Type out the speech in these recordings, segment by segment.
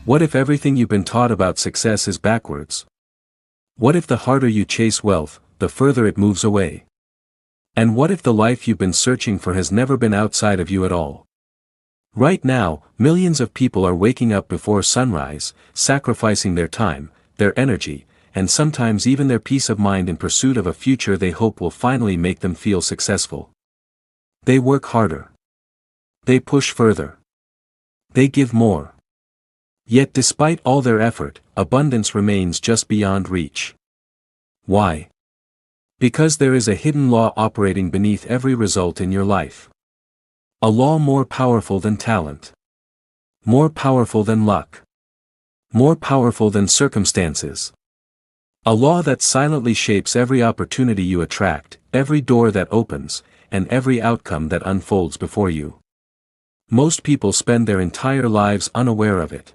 What if everything you've been taught about success is backwards? What if the harder you chase wealth, the further it moves away? And what if the life you've been searching for has never been outside of you at all? Right now, millions of people are waking up before sunrise, sacrificing their time, their energy, and sometimes even their peace of mind in pursuit of a future they hope will finally make them feel successful. They work harder. They push further. They give more. Yet despite all their effort, abundance remains just beyond reach. Why? Because there is a hidden law operating beneath every result in your life. A law more powerful than talent. More powerful than luck. More powerful than circumstances. A law that silently shapes every opportunity you attract, every door that opens, and every outcome that unfolds before you. Most people spend their entire lives unaware of it.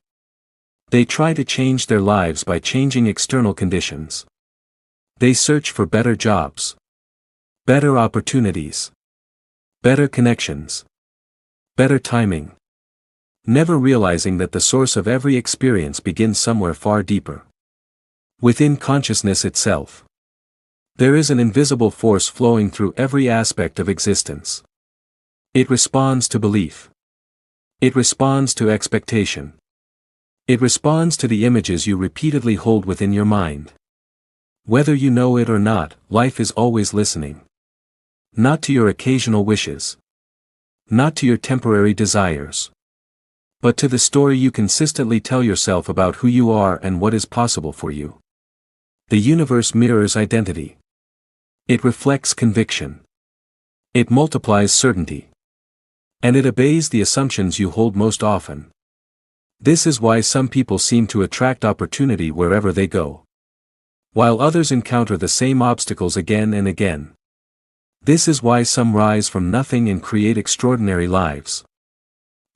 They try to change their lives by changing external conditions. They search for better jobs, better opportunities, better connections, better timing, never realizing that the source of every experience begins somewhere far deeper. Within consciousness itself. There is an invisible force flowing through every aspect of existence. It responds to belief. It responds to expectation. It responds to the images you repeatedly hold within your mind. Whether you know it or not, life is always listening. Not to your occasional wishes. Not to your temporary desires. But to the story you consistently tell yourself about who you are and what is possible for you. The universe mirrors identity. It reflects conviction. It multiplies certainty. And it obeys the assumptions you hold most often. This is why some people seem to attract opportunity wherever they go, while others encounter the same obstacles again and again. This is why some rise from nothing and create extraordinary lives,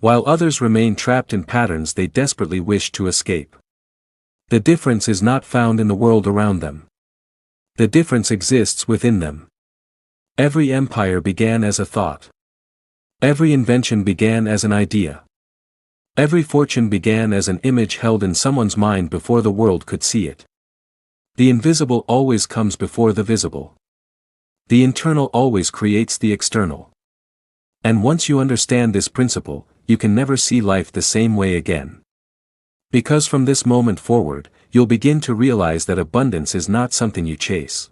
while others remain trapped in patterns they desperately wish to escape. The difference is not found in the world around them. The difference exists within them. Every empire began as a thought. Every invention began as an idea. Every fortune began as an image held in someone's mind before the world could see it. The invisible always comes before the visible. The internal always creates the external. And once you understand this principle, you can never see life the same way again. Because from this moment forward, you'll begin to realize that abundance is not something you chase.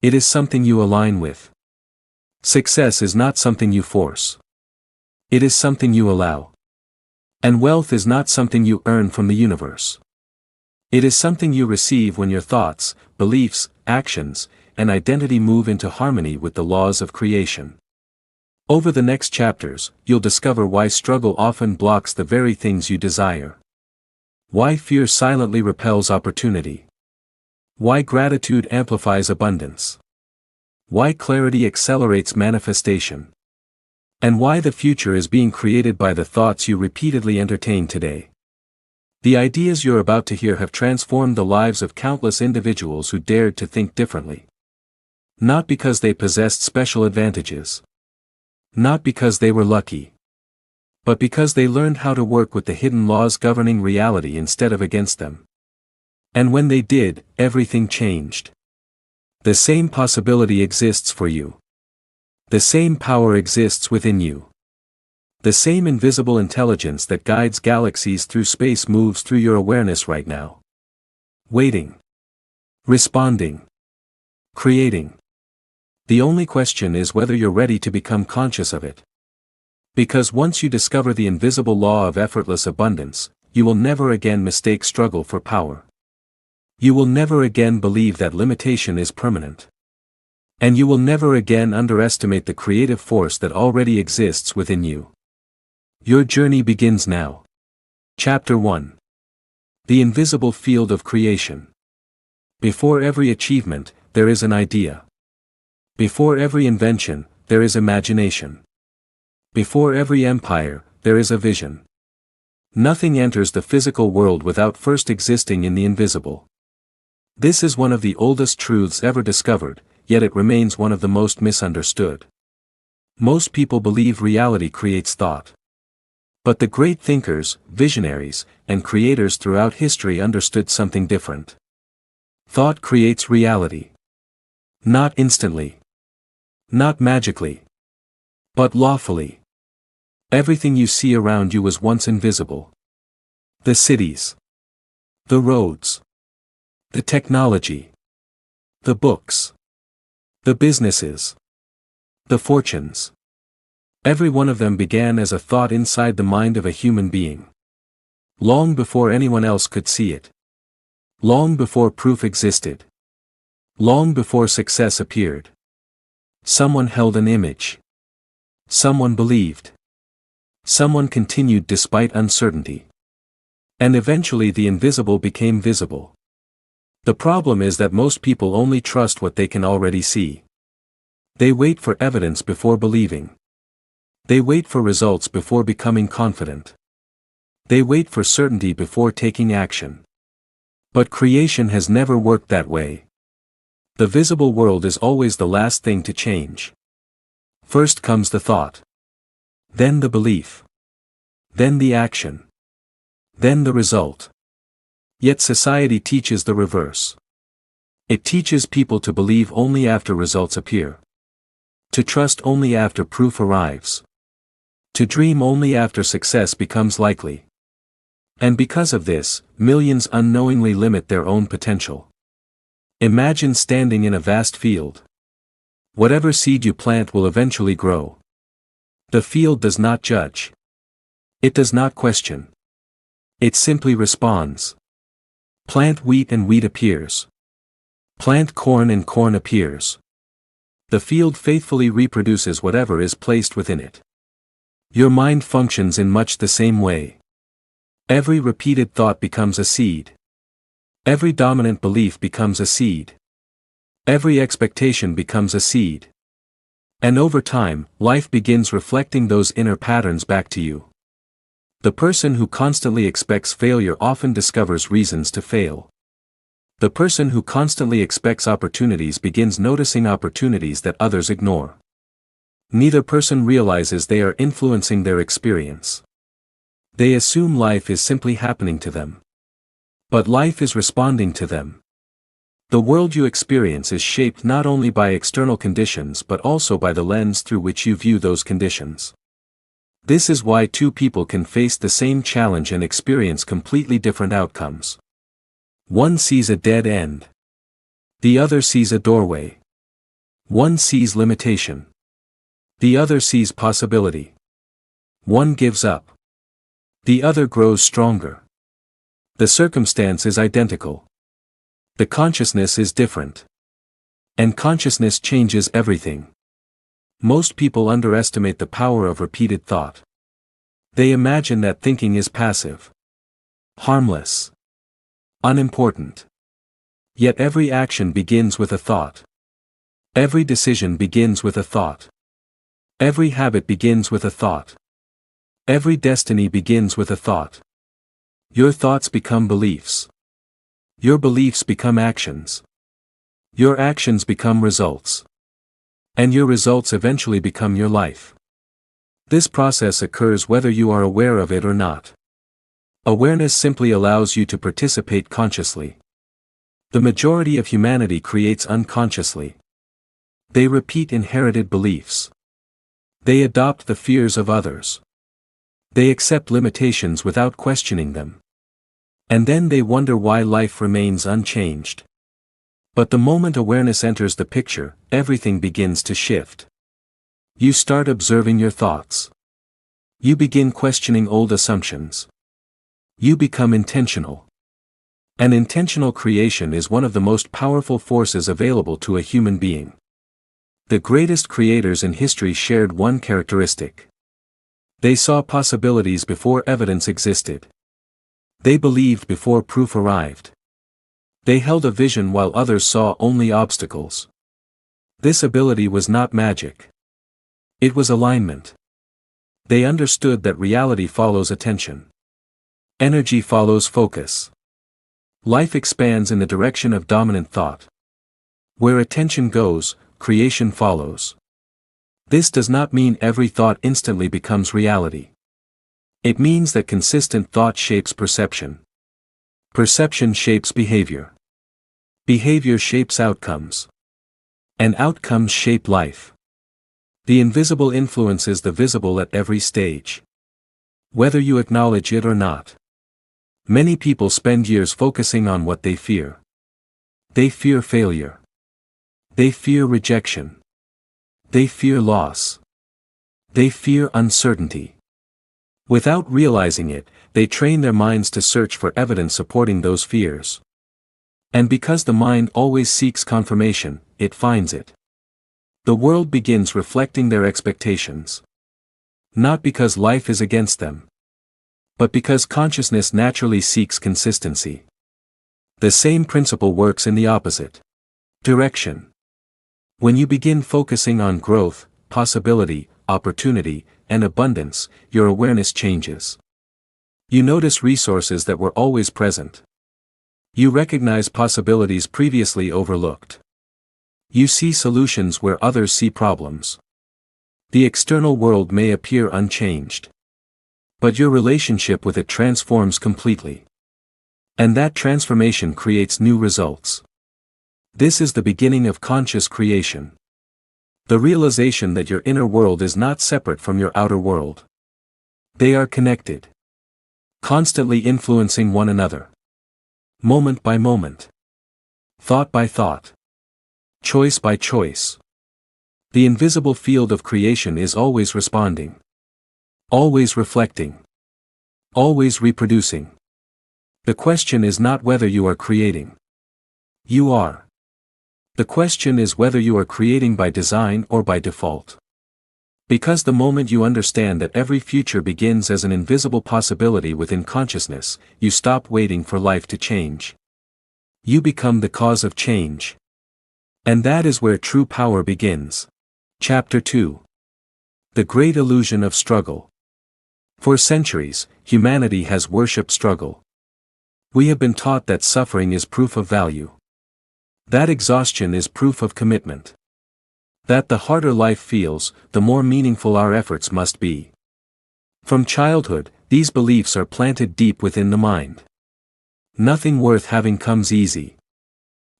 It is something you align with. Success is not something you force. It is something you allow. And wealth is not something you earn from the universe. It is something you receive when your thoughts, beliefs, actions, and identity move into harmony with the laws of creation. Over the next chapters, you'll discover why struggle often blocks the very things you desire. Why fear silently repels opportunity. Why gratitude amplifies abundance. Why clarity accelerates manifestation. And why the future is being created by the thoughts you repeatedly entertain today. The ideas you're about to hear have transformed the lives of countless individuals who dared to think differently. Not because they possessed special advantages. Not because they were lucky. But because they learned how to work with the hidden laws governing reality instead of against them. And when they did, everything changed. The same possibility exists for you. The same power exists within you. The same invisible intelligence that guides galaxies through space moves through your awareness right now. Waiting. Responding. Creating. The only question is whether you're ready to become conscious of it. Because once you discover the invisible law of effortless abundance, you will never again mistake struggle for power. You will never again believe that limitation is permanent. And you will never again underestimate the creative force that already exists within you. Your journey begins now. Chapter 1. The invisible field of creation. Before every achievement, there is an idea. Before every invention, there is imagination. Before every empire, there is a vision. Nothing enters the physical world without first existing in the invisible. This is one of the oldest truths ever discovered, yet it remains one of the most misunderstood. Most people believe reality creates thought. But the great thinkers, visionaries, and creators throughout history understood something different. Thought creates reality. Not instantly. Not magically. But lawfully. Everything you see around you was once invisible. The cities. The roads. The technology. The books. The businesses. The fortunes. Every one of them began as a thought inside the mind of a human being. Long before anyone else could see it. Long before proof existed. Long before success appeared. Someone held an image. Someone believed. Someone continued despite uncertainty. And eventually the invisible became visible. The problem is that most people only trust what they can already see. They wait for evidence before believing. They wait for results before becoming confident. They wait for certainty before taking action. But creation has never worked that way. The visible world is always the last thing to change. First comes the thought. Then the belief. Then the action. Then the result. Yet society teaches the reverse. It teaches people to believe only after results appear. To trust only after proof arrives. To dream only after success becomes likely. And because of this, millions unknowingly limit their own potential. Imagine standing in a vast field. Whatever seed you plant will eventually grow. The field does not judge. It does not question. It simply responds. Plant wheat and wheat appears. Plant corn and corn appears. The field faithfully reproduces whatever is placed within it. Your mind functions in much the same way. Every repeated thought becomes a seed. Every dominant belief becomes a seed. Every expectation becomes a seed. And over time, life begins reflecting those inner patterns back to you. The person who constantly expects failure often discovers reasons to fail. The person who constantly expects opportunities begins noticing opportunities that others ignore. Neither person realizes they are influencing their experience. They assume life is simply happening to them. But life is responding to them. The world you experience is shaped not only by external conditions but also by the lens through which you view those conditions. This is why two people can face the same challenge and experience completely different outcomes. One sees a dead end. The other sees a doorway. One sees limitation. The other sees possibility. One gives up. The other grows stronger. The circumstance is identical. The consciousness is different. And consciousness changes everything. Most people underestimate the power of repeated thought. They imagine that thinking is passive. Harmless. Unimportant. Yet every action begins with a thought. Every decision begins with a thought. Every habit begins with a thought. Every destiny begins with a thought. Your thoughts become beliefs. Your beliefs become actions. Your actions become results. And your results eventually become your life. This process occurs whether you are aware of it or not. Awareness simply allows you to participate consciously. The majority of humanity creates unconsciously. They repeat inherited beliefs. They adopt the fears of others. They accept limitations without questioning them. And then they wonder why life remains unchanged. But the moment awareness enters the picture, everything begins to shift. You start observing your thoughts. You begin questioning old assumptions. You become intentional. And intentional creation is one of the most powerful forces available to a human being. The greatest creators in history shared one characteristic. They saw possibilities before evidence existed. They believed before proof arrived. They held a vision while others saw only obstacles. This ability was not magic. It was alignment. They understood that reality follows attention. Energy follows focus. Life expands in the direction of dominant thought. Where attention goes, creation follows. This does not mean every thought instantly becomes reality. It means that consistent thought shapes perception. Perception shapes behavior. Behavior shapes outcomes. And outcomes shape life. The invisible influences the visible at every stage. Whether you acknowledge it or not. Many people spend years focusing on what they fear. They fear failure. They fear rejection. They fear loss. They fear uncertainty. Without realizing it, they train their minds to search for evidence supporting those fears. And because the mind always seeks confirmation, it finds it. The world begins reflecting their expectations. Not because life is against them, but because consciousness naturally seeks consistency. The same principle works in the opposite direction. When you begin focusing on growth, possibility, opportunity, and abundance, your awareness changes. You notice resources that were always present. You recognize possibilities previously overlooked. You see solutions where others see problems. The external world may appear unchanged, but your relationship with it transforms completely. And that transformation creates new results. This is the beginning of conscious creation. The realization that your inner world is not separate from your outer world. They are connected, constantly influencing one another. Moment by moment. Thought by thought. Choice by choice. The invisible field of creation is always responding. Always reflecting. Always reproducing. The question is not whether you are creating. You are. The question is whether you are creating by design or by default. Because the moment you understand that every future begins as an invisible possibility within consciousness, you stop waiting for life to change. You become the cause of change. And that is where true power begins. Chapter 2. The Great Illusion of Struggle. For centuries, humanity has worshipped struggle. We have been taught that suffering is proof of value. That exhaustion is proof of commitment. That the harder life feels, the more meaningful our efforts must be. From childhood, these beliefs are planted deep within the mind. Nothing worth having comes easy.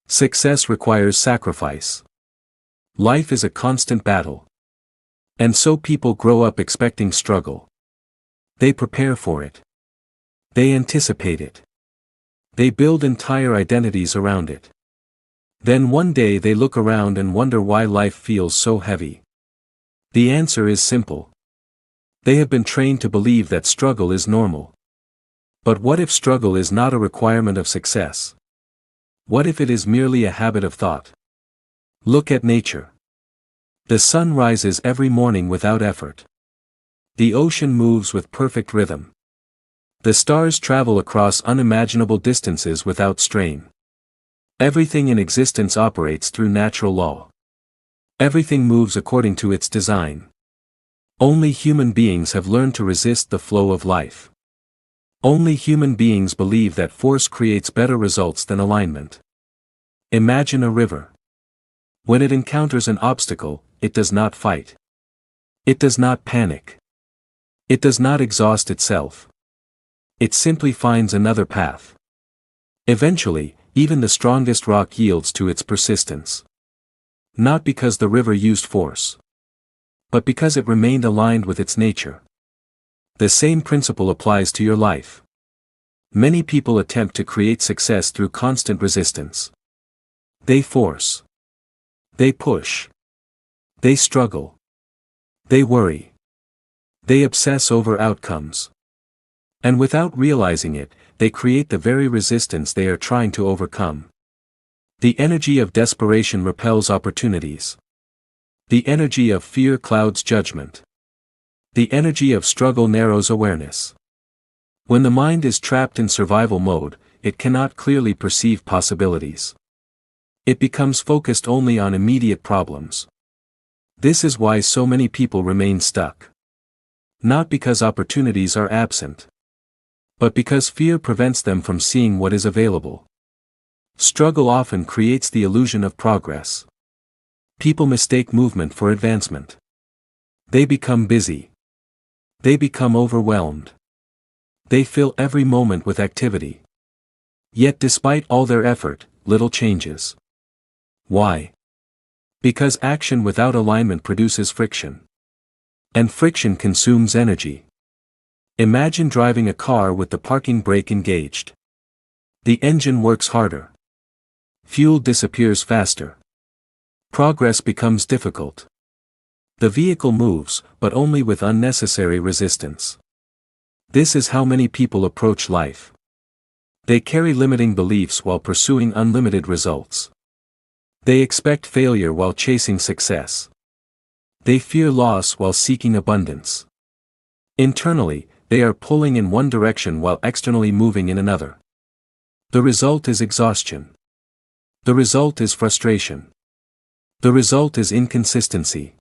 Success requires sacrifice. Life is a constant battle. And so people grow up expecting struggle. They prepare for it. They anticipate it. They build entire identities around it. Then one day they look around and wonder why life feels so heavy. The answer is simple. They have been trained to believe that struggle is normal. But what if struggle is not a requirement of success? What if it is merely a habit of thought? Look at nature. The sun rises every morning without effort. The ocean moves with perfect rhythm. The stars travel across unimaginable distances without strain. Everything in existence operates through natural law. Everything moves according to its design. Only human beings have learned to resist the flow of life. Only human beings believe that force creates better results than alignment. Imagine a river. When it encounters an obstacle, it does not fight. It does not panic. It does not exhaust itself. It simply finds another path. Eventually, even the strongest rock yields to its persistence. Not because the river used force, but because it remained aligned with its nature. The same principle applies to your life. Many people attempt to create success through constant resistance. They force. They push. They struggle. They worry. They obsess over outcomes. And without realizing it, they create the very resistance they are trying to overcome. The energy of desperation repels opportunities. The energy of fear clouds judgment. The energy of struggle narrows awareness. When the mind is trapped in survival mode, it cannot clearly perceive possibilities. It becomes focused only on immediate problems. This is why so many people remain stuck. Not because opportunities are absent, but because fear prevents them from seeing what is available. Struggle often creates the illusion of progress. People mistake movement for advancement. They become busy. They become overwhelmed. They fill every moment with activity. Yet despite all their effort, little changes. Why? Because action without alignment produces friction. And friction consumes energy. Imagine driving a car with the parking brake engaged. The engine works harder. Fuel disappears faster. Progress becomes difficult. The vehicle moves, but only with unnecessary resistance. This is how many people approach life. They carry limiting beliefs while pursuing unlimited results. They expect failure while chasing success. They fear loss while seeking abundance. Internally, they are pulling in one direction while externally moving in another. The result is exhaustion. The result is frustration. The result is inconsistency.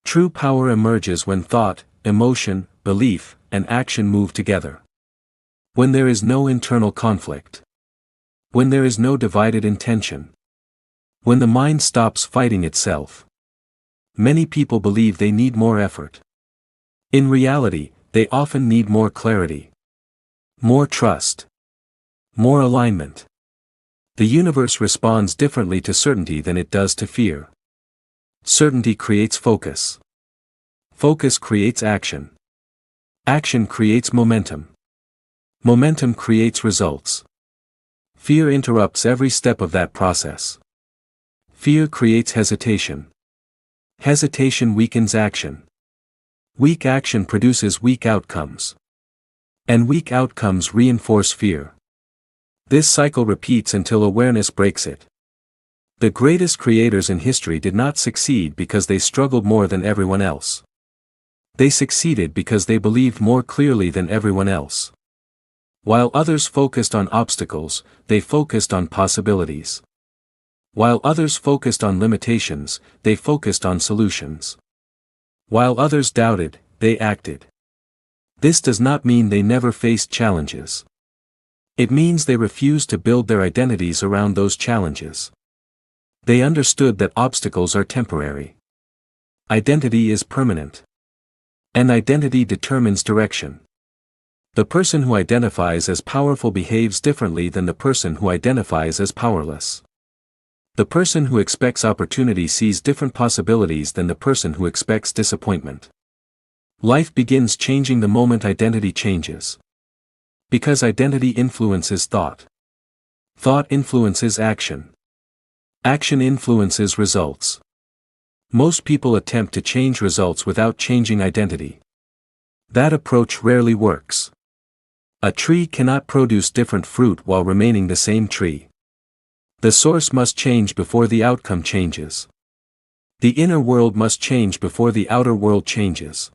True power emerges when thought, emotion, belief, and action move together. When there is no internal conflict. When there is no divided intention. When the mind stops fighting itself. Many people believe they need more effort. In reality, they often need more clarity. More trust. More alignment. The universe responds differently to certainty than it does to fear. Certainty creates focus. Focus creates action. Action creates momentum. Momentum creates results. Fear interrupts every step of that process. Fear creates hesitation. Hesitation weakens action. Weak action produces weak outcomes. And weak outcomes reinforce fear. This cycle repeats until awareness breaks it. The greatest creators in history did not succeed because they struggled more than everyone else. They succeeded because they believed more clearly than everyone else. While others focused on obstacles, they focused on possibilities. While others focused on limitations, they focused on solutions. While others doubted, they acted. This does not mean they never faced challenges. It means they refused to build their identities around those challenges. They understood that obstacles are temporary. Identity is permanent. And identity determines direction. The person who identifies as powerful behaves differently than the person who identifies as powerless. The person who expects opportunity sees different possibilities than the person who expects disappointment. Life begins changing the moment identity changes. Because identity influences thought. Thought influences action. Action influences results. Most people attempt to change results without changing identity. That approach rarely works. A tree cannot produce different fruit while remaining the same tree. The source must change before the outcome changes. The inner world must change before the outer world changes.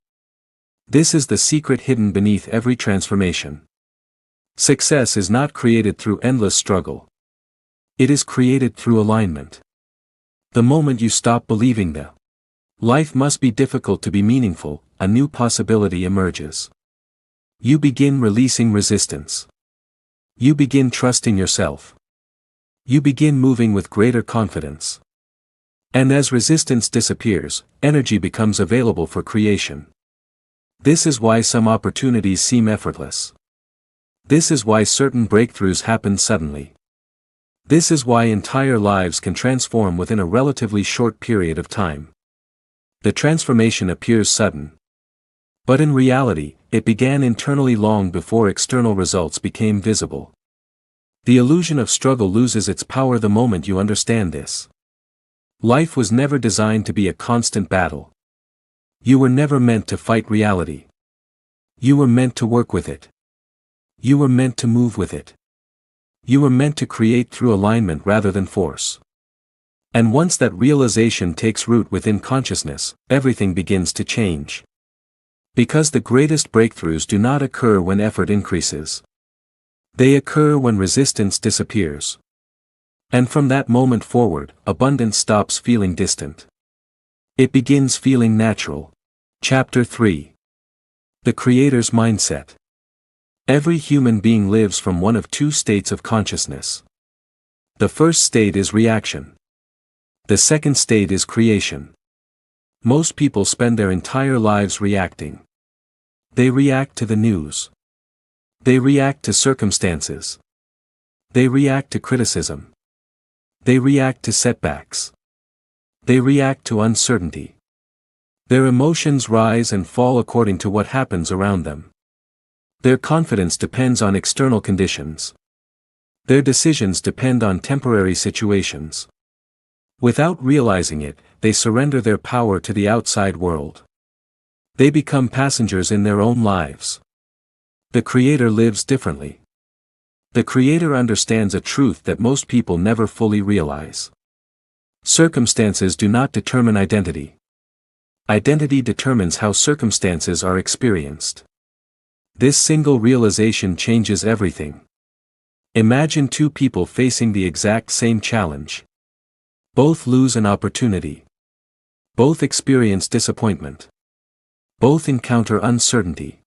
This is the secret hidden beneath every transformation. Success is not created through endless struggle. It is created through alignment. The moment you stop believing that life must be difficult to be meaningful, a new possibility emerges. You begin releasing resistance. You begin trusting yourself. You begin moving with greater confidence. And as resistance disappears, energy becomes available for creation. This is why some opportunities seem effortless. This is why certain breakthroughs happen suddenly. This is why entire lives can transform within a relatively short period of time. The transformation appears sudden. But in reality, it began internally long before external results became visible. The illusion of struggle loses its power the moment you understand this. Life was never designed to be a constant battle. You were never meant to fight reality. You were meant to work with it. You were meant to move with it. You were meant to create through alignment rather than force. And once that realization takes root within consciousness, everything begins to change. Because the greatest breakthroughs do not occur when effort increases. They occur when resistance disappears. And from that moment forward, abundance stops feeling distant. It begins feeling natural. Chapter 3. The Creator's Mindset. Every human being lives from one of two states of consciousness. The first state is reaction. The second state is creation. Most people spend their entire lives reacting. They react to the news. They react to circumstances. They react to criticism. They react to setbacks. They react to uncertainty. Their emotions rise and fall according to what happens around them. Their confidence depends on external conditions. Their decisions depend on temporary situations. Without realizing it, they surrender their power to the outside world. They become passengers in their own lives. The Creator lives differently. The Creator understands a truth that most people never fully realize. Circumstances do not determine identity. Identity determines how circumstances are experienced. This single realization changes everything. Imagine two people facing the exact same challenge. Both lose an opportunity. Both experience disappointment. Both encounter uncertainty.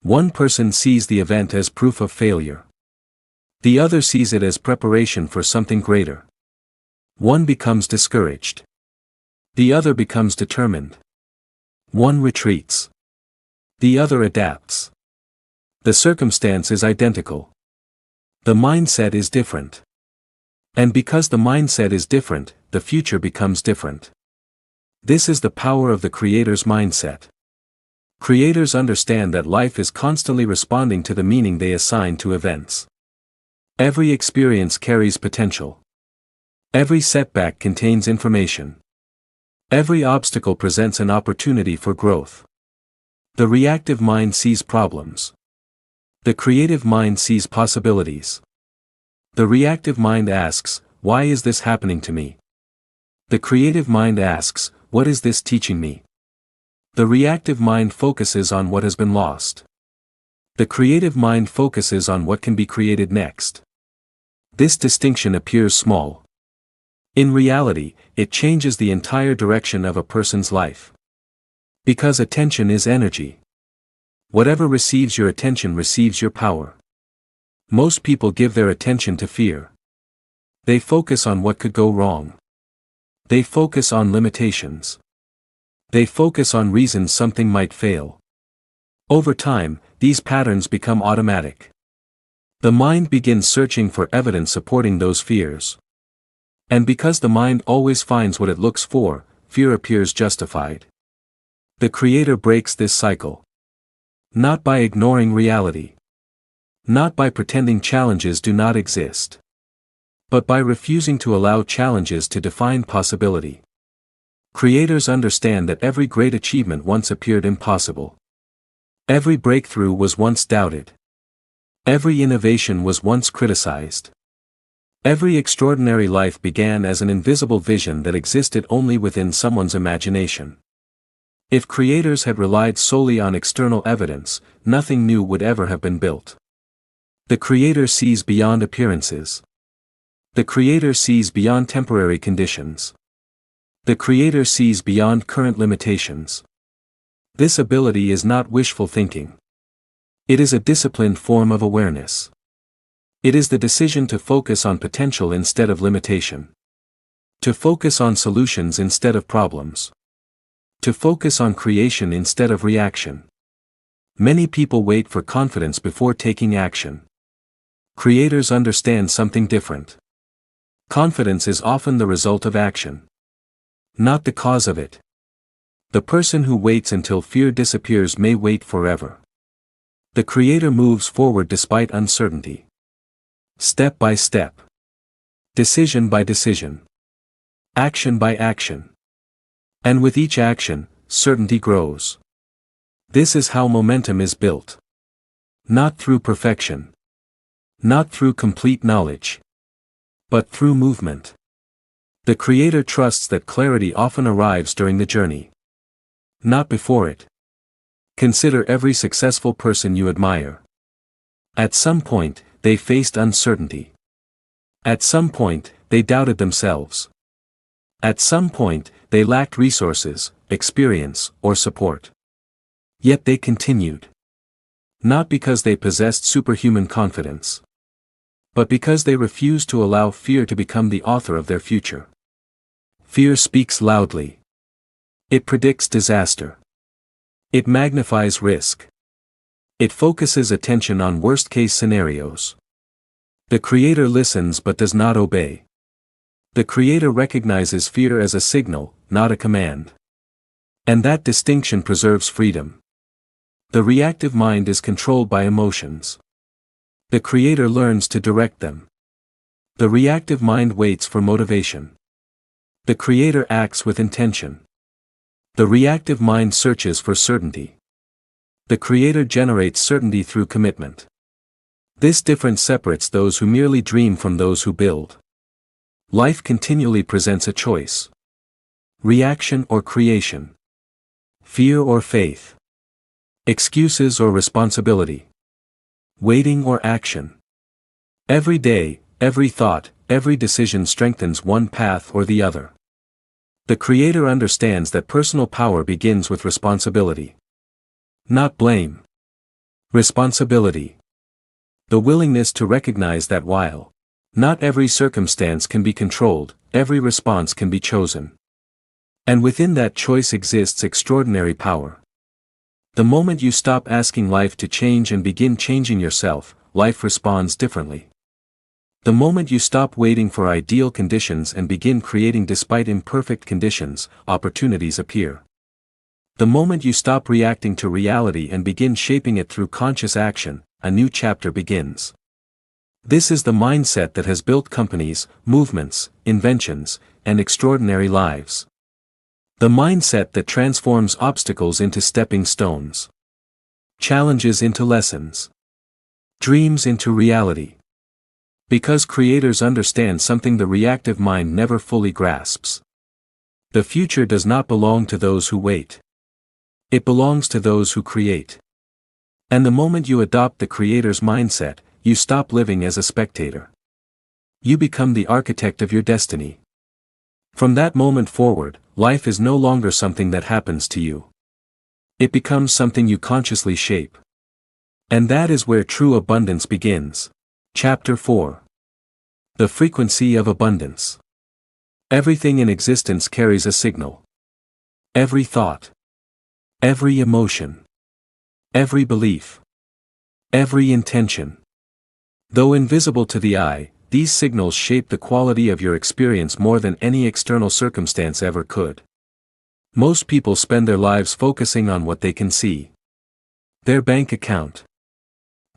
One person sees the event as proof of failure. The other sees it as preparation for something greater. One becomes discouraged. The other becomes determined. One retreats. The other adapts. The circumstance is identical. The mindset is different. And because the mindset is different, the future becomes different. This is the power of the Creator's mindset. Creators understand that life is constantly responding to the meaning they assign to events. Every experience carries potential. Every setback contains information. Every obstacle presents an opportunity for growth. The reactive mind sees problems. The creative mind sees possibilities. The reactive mind asks, "Why is this happening to me?" The creative mind asks, "What is this teaching me?" The reactive mind focuses on what has been lost. The creative mind focuses on what can be created next. This distinction appears small. In reality, it changes the entire direction of a person's life. Because attention is energy. Whatever receives your attention receives your power. Most people give their attention to fear. They focus on what could go wrong. They focus on limitations. They focus on reasons something might fail. Over time, these patterns become automatic. The mind begins searching for evidence supporting those fears. And because the mind always finds what it looks for, fear appears justified. The Creator breaks this cycle. Not by ignoring reality. Not by pretending challenges do not exist. But by refusing to allow challenges to define possibility. Creators understand that every great achievement once appeared impossible. Every breakthrough was once doubted. Every innovation was once criticized. Every extraordinary life began as an invisible vision that existed only within someone's imagination. If creators had relied solely on external evidence, nothing new would ever have been built. The Creator sees beyond appearances. The Creator sees beyond temporary conditions. The Creator sees beyond current limitations. This ability is not wishful thinking. It is a disciplined form of awareness. It is the decision to focus on potential instead of limitation. To focus on solutions instead of problems. To focus on creation instead of reaction. Many people wait for confidence before taking action. Creators understand something different. Confidence is often the result of action. Not the cause of it. The person who waits until fear disappears may wait forever. The Creator moves forward despite uncertainty. Step by step. Decision by decision. Action by action. And with each action, certainty grows. This is how momentum is built. Not through perfection. Not through complete knowledge. But through movement. The Creator trusts that clarity often arrives during the journey. Not before it. Consider every successful person you admire. At some point, they faced uncertainty. At some point, they doubted themselves. At some point, they lacked resources, experience, or support. Yet they continued. Not because they possessed superhuman confidence. But because they refused to allow fear to become the author of their future. Fear speaks loudly. It predicts disaster. It magnifies risk. It focuses attention on worst-case scenarios. The creator listens but does not obey. The creator recognizes fear as a signal, not a command. And that distinction preserves freedom. The reactive mind is controlled by emotions. The creator learns to direct them. The reactive mind waits for motivation. The creator acts with intention. The reactive mind searches for certainty. The creator generates certainty through commitment. This difference separates those who merely dream from those who build. Life continually presents a choice. Reaction or creation. Fear or faith. Excuses or responsibility. Waiting or action. Every day, every thought, every decision strengthens one path or the other. The creator understands that personal power begins with responsibility. Not blame. Responsibility. The willingness to recognize that while not every circumstance can be controlled, every response can be chosen. And within that choice exists extraordinary power. The moment you stop asking life to change and begin changing yourself, life responds differently. The moment you stop waiting for ideal conditions and begin creating despite imperfect conditions, opportunities appear. The moment you stop reacting to reality and begin shaping it through conscious action, a new chapter begins. This is the mindset that has built companies, movements, inventions, and extraordinary lives. The mindset that transforms obstacles into stepping stones. Challenges into lessons. Dreams into reality. Because creators understand something the reactive mind never fully grasps. The future does not belong to those who wait. It belongs to those who create. And the moment you adopt the creator's mindset, you stop living as a spectator. You become the architect of your destiny. From that moment forward, life is no longer something that happens to you. It becomes something you consciously shape. And that is where true abundance begins. Chapter 4. The frequency of abundance. Everything in existence carries a signal. Every thought. Every emotion. Every belief. Every intention. Though invisible to the eye, these signals shape the quality of your experience more than any external circumstance ever could. Most people spend their lives focusing on what they can see. Their bank account.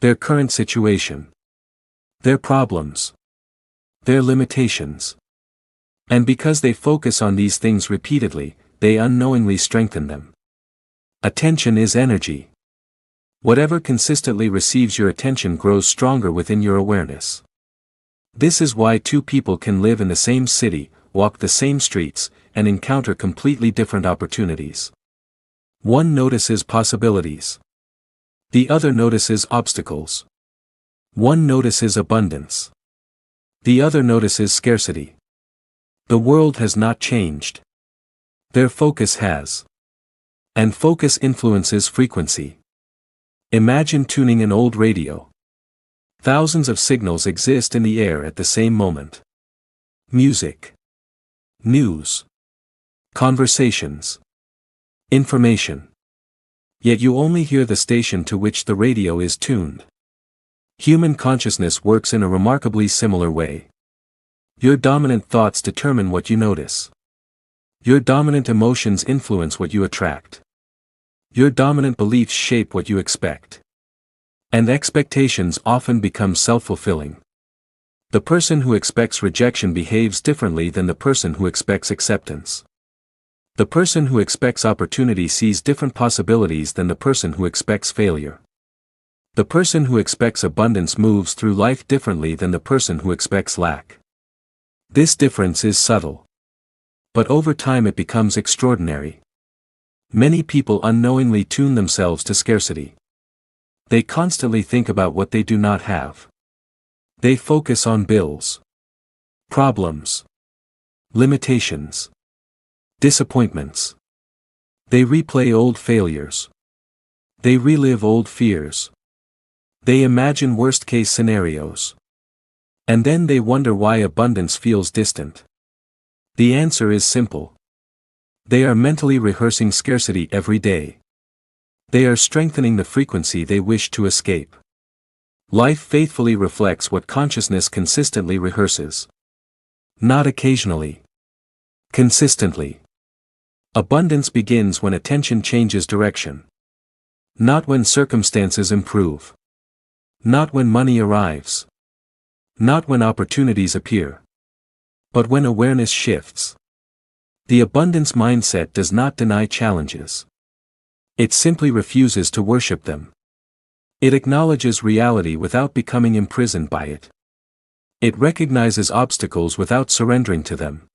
Their current situation. Their problems. Their limitations. And because they focus on these things repeatedly, they unknowingly strengthen them. Attention is energy. Whatever consistently receives your attention grows stronger within your awareness. This is why two people can live in the same city, walk the same streets, and encounter completely different opportunities. One notices possibilities. The other notices obstacles. One notices abundance. The other notices scarcity. The world has not changed. Their focus has. And focus influences frequency. Imagine tuning an old radio. Thousands of signals exist in the air at the same moment. Music. News. Conversations. Information. Yet you only hear the station to which the radio is tuned. Human consciousness works in a remarkably similar way. Your dominant thoughts determine what you notice. Your dominant emotions influence what you attract. Your dominant beliefs shape what you expect. And expectations often become self-fulfilling. The person who expects rejection behaves differently than the person who expects acceptance. The person who expects opportunity sees different possibilities than the person who expects failure. The person who expects abundance moves through life differently than the person who expects lack. This difference is subtle. But over time it becomes extraordinary. Many people unknowingly tune themselves to scarcity. They constantly think about what they do not have. They focus on bills, problems, limitations, disappointments. They replay old failures. They relive old fears. They imagine worst-case scenarios. And then they wonder why abundance feels distant. The answer is simple. They are mentally rehearsing scarcity every day. They are strengthening the frequency they wish to escape. Life faithfully reflects what consciousness consistently rehearses. Not occasionally. Consistently. Abundance begins when attention changes direction. Not when circumstances improve. Not when money arrives. Not when opportunities appear. But when awareness shifts. The abundance mindset does not deny challenges. It simply refuses to worship them. It acknowledges reality without becoming imprisoned by it. It recognizes obstacles without surrendering to them.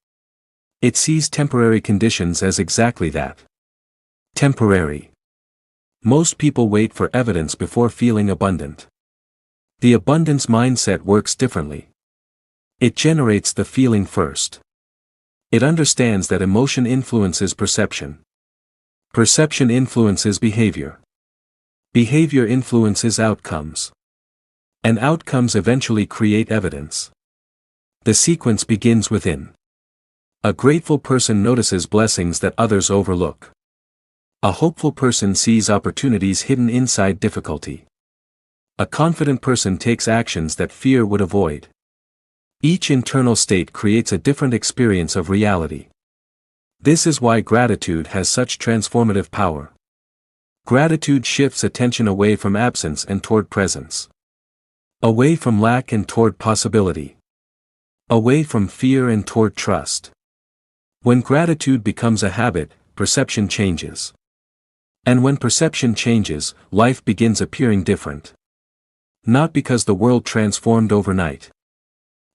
It sees temporary conditions as exactly that. Temporary. Most people wait for evidence before feeling abundant. The abundance mindset works differently. It generates the feeling first. It understands that emotion influences perception. Perception influences behavior. Behavior influences outcomes. And outcomes eventually create evidence. The sequence begins within. A grateful person notices blessings that others overlook. A hopeful person sees opportunities hidden inside difficulty. A confident person takes actions that fear would avoid. Each internal state creates a different experience of reality. This is why gratitude has such transformative power. Gratitude shifts attention away from absence and toward presence. Away from lack and toward possibility. Away from fear and toward trust. When gratitude becomes a habit, perception changes. And when perception changes, life begins appearing different. Not because the world transformed overnight,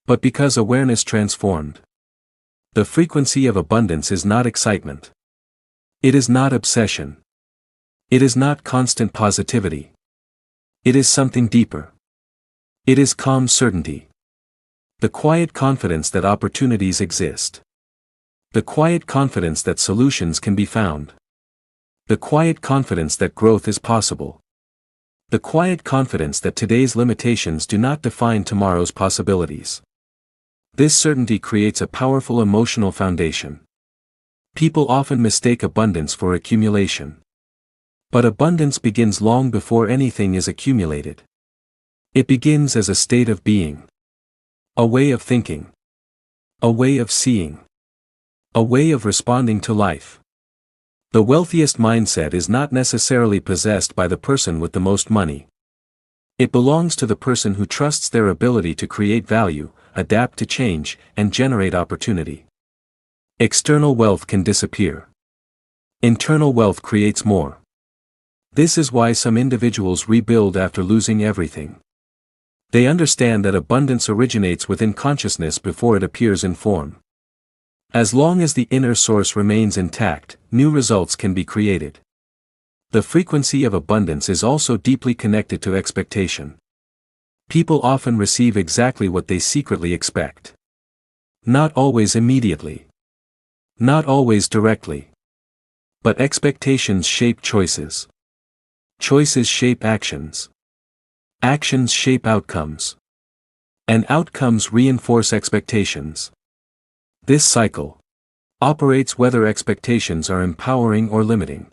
but because awareness transformed. The frequency of abundance is not excitement. It is not obsession. It is not constant positivity. It is something deeper. It is calm certainty. The quiet confidence that opportunities exist. The quiet confidence that solutions can be found. The quiet confidence that growth is possible. The quiet confidence that today's limitations do not define tomorrow's possibilities. This certainty creates a powerful emotional foundation. People often mistake abundance for accumulation. But abundance begins long before anything is accumulated. It begins as a state of being. A way of thinking. A way of seeing. A way of responding to life. The wealthiest mindset is not necessarily possessed by the person with the most money. It belongs to the person who trusts their ability to create value, adapt to change, and generate opportunity. External wealth can disappear. Internal wealth creates more. This is why some individuals rebuild after losing everything. They understand that abundance originates within consciousness before it appears in form. As long as the inner source remains intact, new results can be created. The frequency of abundance is also deeply connected to expectation. People often receive exactly what they secretly expect. Not always immediately. Not always directly. But expectations shape choices. Choices shape actions. Actions shape outcomes. And outcomes reinforce expectations. This cycle operates whether expectations are empowering or limiting.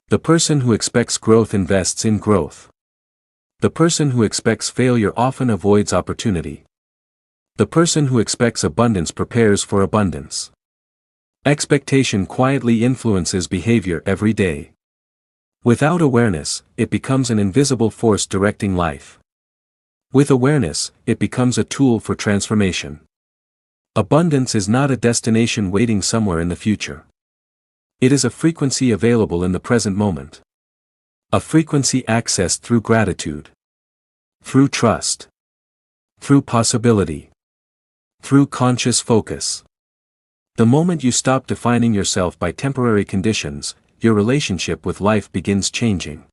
The person who expects growth invests in growth. The person who expects failure often avoids opportunity. The person who expects abundance prepares for abundance. Expectation quietly influences behavior every day. Without awareness, it becomes an invisible force directing life. With awareness, it becomes a tool for transformation. Abundance is not a destination waiting somewhere in the future. It is a frequency available in the present moment. A frequency accessed through gratitude. Through trust. Through possibility. Through conscious focus. The moment you stop defining yourself by temporary conditions, your relationship with life begins changing.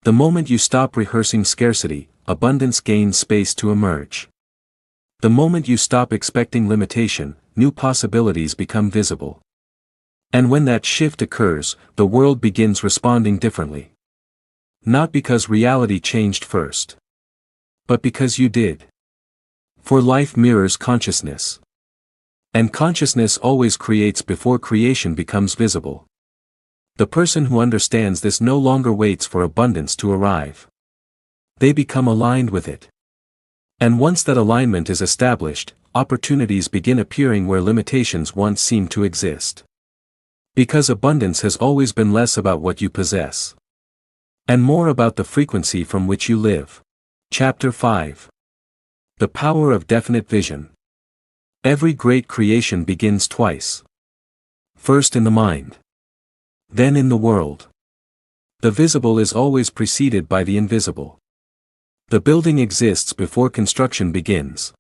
The moment you stop rehearsing scarcity, abundance gains space to emerge. The moment you stop expecting limitation, new possibilities become visible. And when that shift occurs, the world begins responding differently. Not because reality changed first, but because you did. For life mirrors consciousness. And consciousness always creates before creation becomes visible. The person who understands this no longer waits for abundance to arrive. They become aligned with it. And once that alignment is established, opportunities begin appearing where limitations once seemed to exist. Because abundance has always been less about what you possess, and more about the frequency from which you live. Chapter 5. The Power of Definite Vision. Every great creation begins twice. First in the mind, then in the world. The visible is always preceded by the invisible. The building exists before construction begins.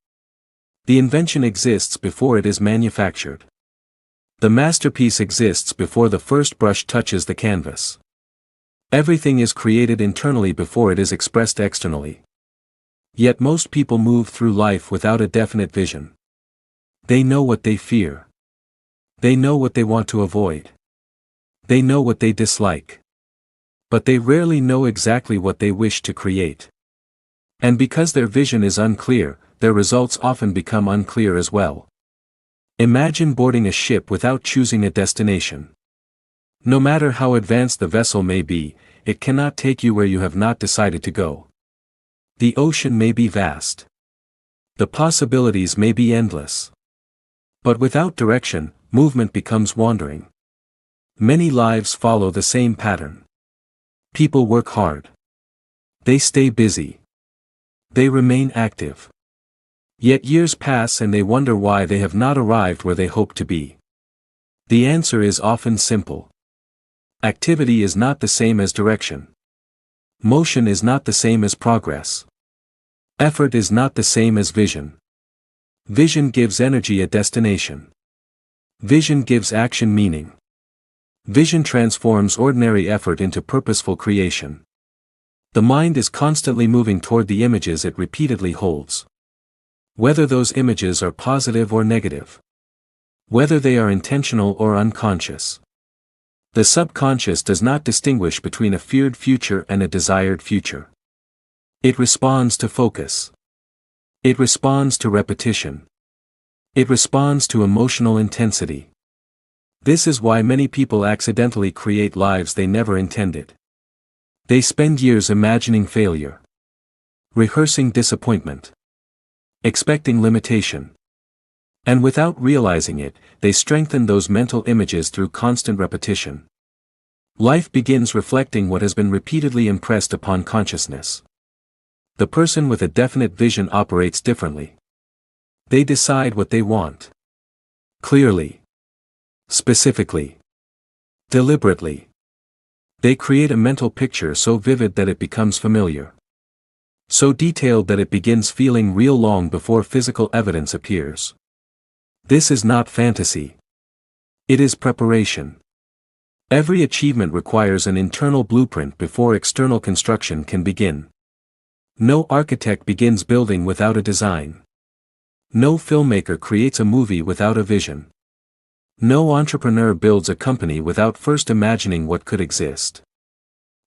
The invention exists before it is manufactured. The masterpiece exists before the first brush touches the canvas. Everything is created internally before it is expressed externally. Yet most people move through life without a definite vision. They know what they fear. They know what they want to avoid. They know what they dislike. But they rarely know exactly what they wish to create. And because their vision is unclear, their results often become unclear as well. Imagine boarding a ship without choosing a destination. No matter how advanced the vessel may be, it cannot take you where you have not decided to go. The ocean may be vast. The possibilities may be endless. But without direction, movement becomes wandering. Many lives follow the same pattern. People work hard. They stay busy. They remain active. Yet years pass and they wonder why they have not arrived where they hope to be. The answer is often simple. Activity is not the same as direction. Motion is not the same as progress. Effort is not the same as vision. Vision gives energy a destination. Vision gives action meaning. Vision transforms ordinary effort into purposeful creation. The mind is constantly moving toward the images it repeatedly holds. Whether those images are positive or negative. Whether they are intentional or unconscious. The subconscious does not distinguish between a feared future and a desired future. It responds to focus. It responds to repetition. It responds to emotional intensity. This is why many people accidentally create lives they never intended. They spend years imagining failure, rehearsing disappointment, expecting limitation. And without realizing it, they strengthen those mental images through constant repetition. Life begins reflecting what has been repeatedly impressed upon consciousness. The person with a definite vision operates differently. They decide what they want. Clearly. Specifically. Deliberately. They create a mental picture so vivid that it becomes familiar. So detailed that it begins feeling real long before physical evidence appears. This is not fantasy. It is preparation. Every achievement requires an internal blueprint before external construction can begin. No architect begins building without a design. No filmmaker creates a movie without a vision. No entrepreneur builds a company without first imagining what could exist.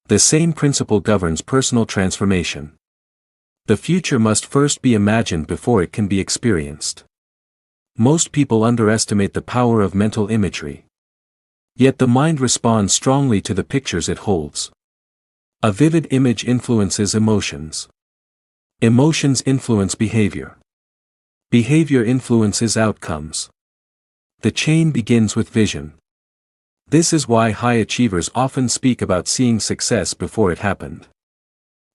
The same principle governs personal transformation. The future must first be imagined before it can be experienced. Most people underestimate the power of mental imagery. Yet the mind responds strongly to the pictures it holds. A vivid image influences emotions. Emotions influence behavior. Behavior influences outcomes. The chain begins with vision. This is why high achievers often speak about seeing success before it happened.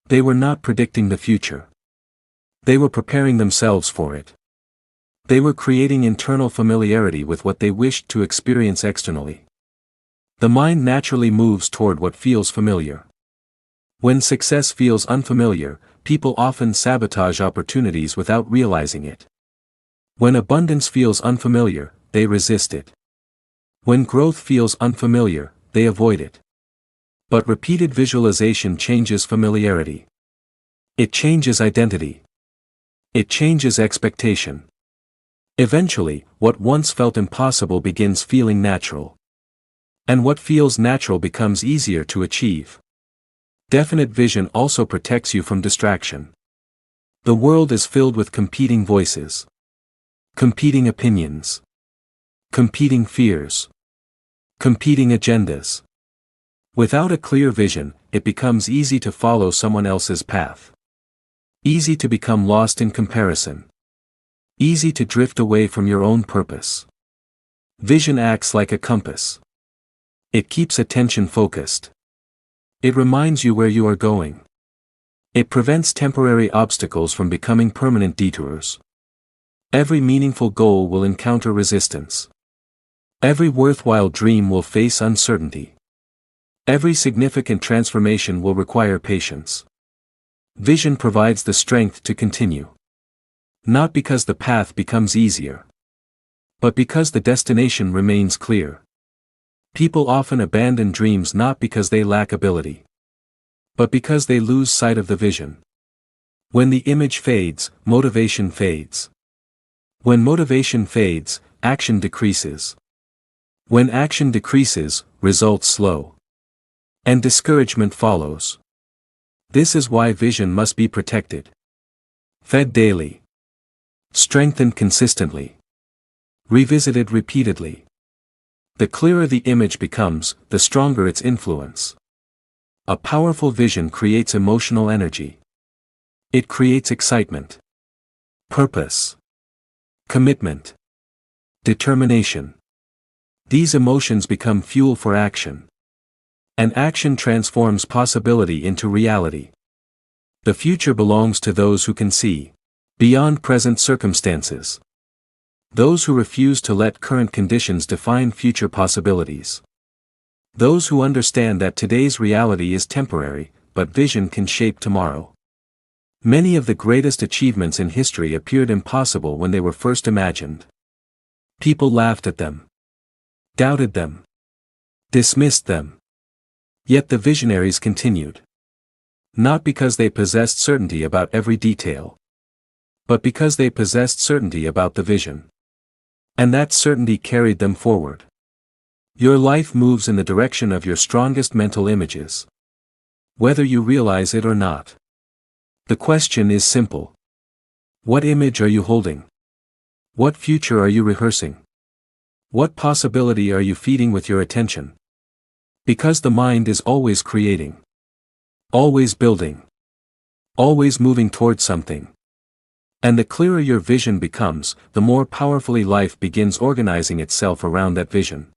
They were not predicting the future. They were preparing themselves for it. They were creating internal familiarity with what they wished to experience externally. The mind naturally moves toward what feels familiar. When success feels unfamiliar, people often sabotage opportunities without realizing it. When abundance feels unfamiliar, they resist it. When growth feels unfamiliar, they avoid it. But repeated visualization changes familiarity. It changes identity. It changes expectation. Eventually, what once felt impossible begins feeling natural. And what feels natural becomes easier to achieve. Definite vision also protects you from distraction. The world is filled with competing voices. Competing opinions. Competing fears. Competing agendas. Without a clear vision, it becomes easy to follow someone else's path. Easy to become lost in comparison. Easy to drift away from your own purpose. Vision acts like a compass. It keeps attention focused. It reminds you where you are going. It prevents temporary obstacles from becoming permanent detours. Every meaningful goal will encounter resistance. Every worthwhile dream will face uncertainty. Every significant transformation will require patience. Vision provides the strength to continue. Not because the path becomes easier, but because the destination remains clear. People often abandon dreams not because they lack ability, but because they lose sight of the vision. When the image fades, motivation fades. When motivation fades, action decreases. When action decreases, results slow. And discouragement follows. This is why vision must be protected. Fed daily. Strengthened consistently. Revisited repeatedly. The clearer the image becomes, the stronger its influence. A powerful vision creates emotional energy. It creates excitement. Purpose. Commitment. Determination. These emotions become fuel for action. And action transforms possibility into reality. The future belongs to those who can see beyond present circumstances. Those who refuse to let current conditions define future possibilities. Those who understand that today's reality is temporary, but vision can shape tomorrow. Many of the greatest achievements in history appeared impossible when they were first imagined. People laughed at them, doubted them, dismissed them. Yet the visionaries continued. Not because they possessed certainty about every detail, but because they possessed certainty about the vision. And that certainty carried them forward. Your life moves in the direction of your strongest mental images, whether you realize it or not. The question is simple. What image are you holding? What future are you rehearsing? What possibility are you feeding with your attention? Because the mind is always creating. Always building. Always moving towards something. And the clearer your vision becomes, the more powerfully life begins organizing itself around that vision.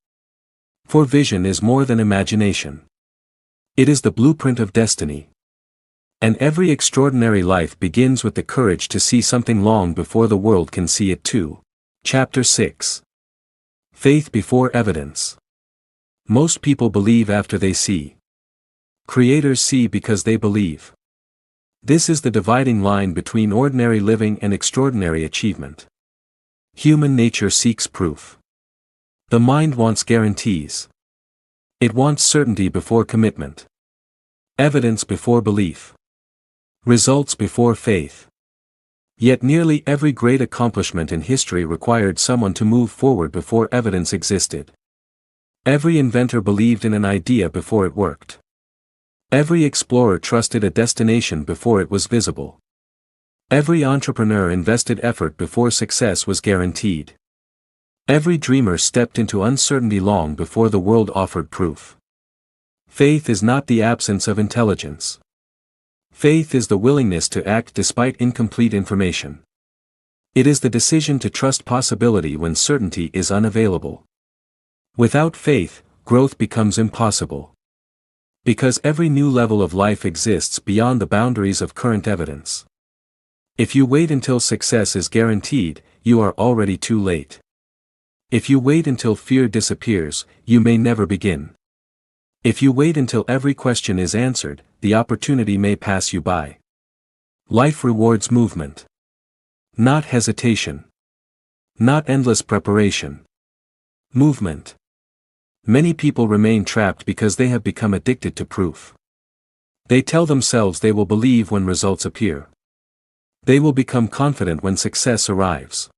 For vision is more than imagination. It is the blueprint of destiny. And every extraordinary life begins with the courage to see something long before the world can see it too. Chapter 6. Faith before evidence. Most people believe after they see. Creators see because they believe. This is the dividing line between ordinary living and extraordinary achievement. Human nature seeks proof. The mind wants guarantees. It wants certainty before commitment. Evidence before belief. Results before faith. Yet nearly every great accomplishment in history required someone to move forward before evidence existed. Every inventor believed in an idea before it worked. Every explorer trusted a destination before it was visible. Every entrepreneur invested effort before success was guaranteed. Every dreamer stepped into uncertainty long before the world offered proof. Faith is not the absence of intelligence. Faith is the willingness to act despite incomplete information. It is the decision to trust possibility when certainty is unavailable. Without faith, growth becomes impossible. Because every new level of life exists beyond the boundaries of current evidence. If you wait until success is guaranteed, you are already too late. If you wait until fear disappears, you may never begin. If you wait until every question is answered, the opportunity may pass you by. Life rewards movement. Not hesitation. Not endless preparation. Movement. Many people remain trapped because they have become addicted to proof. They tell themselves they will believe when results appear. They will become confident when success arrives.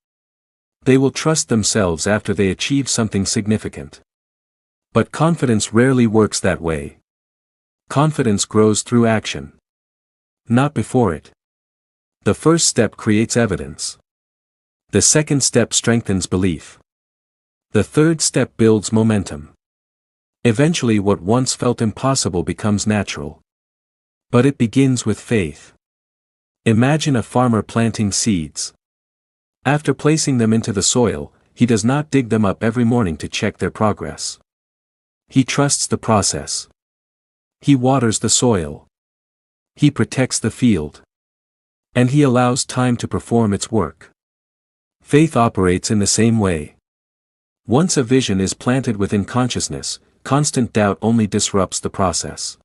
They will trust themselves after they achieve something significant. But confidence rarely works that way. Confidence grows through action. Not before it. The first step creates evidence. The second step strengthens belief. The third step builds momentum. Eventually what once felt impossible becomes natural. But it begins with faith. Imagine a farmer planting seeds. After placing them into the soil, he does not dig them up every morning to check their progress. He trusts the process. He waters the soil. He protects the field. And he allows time to perform its work. Faith operates in the same way. Once a vision is planted within consciousness, constant doubt only disrupts the process.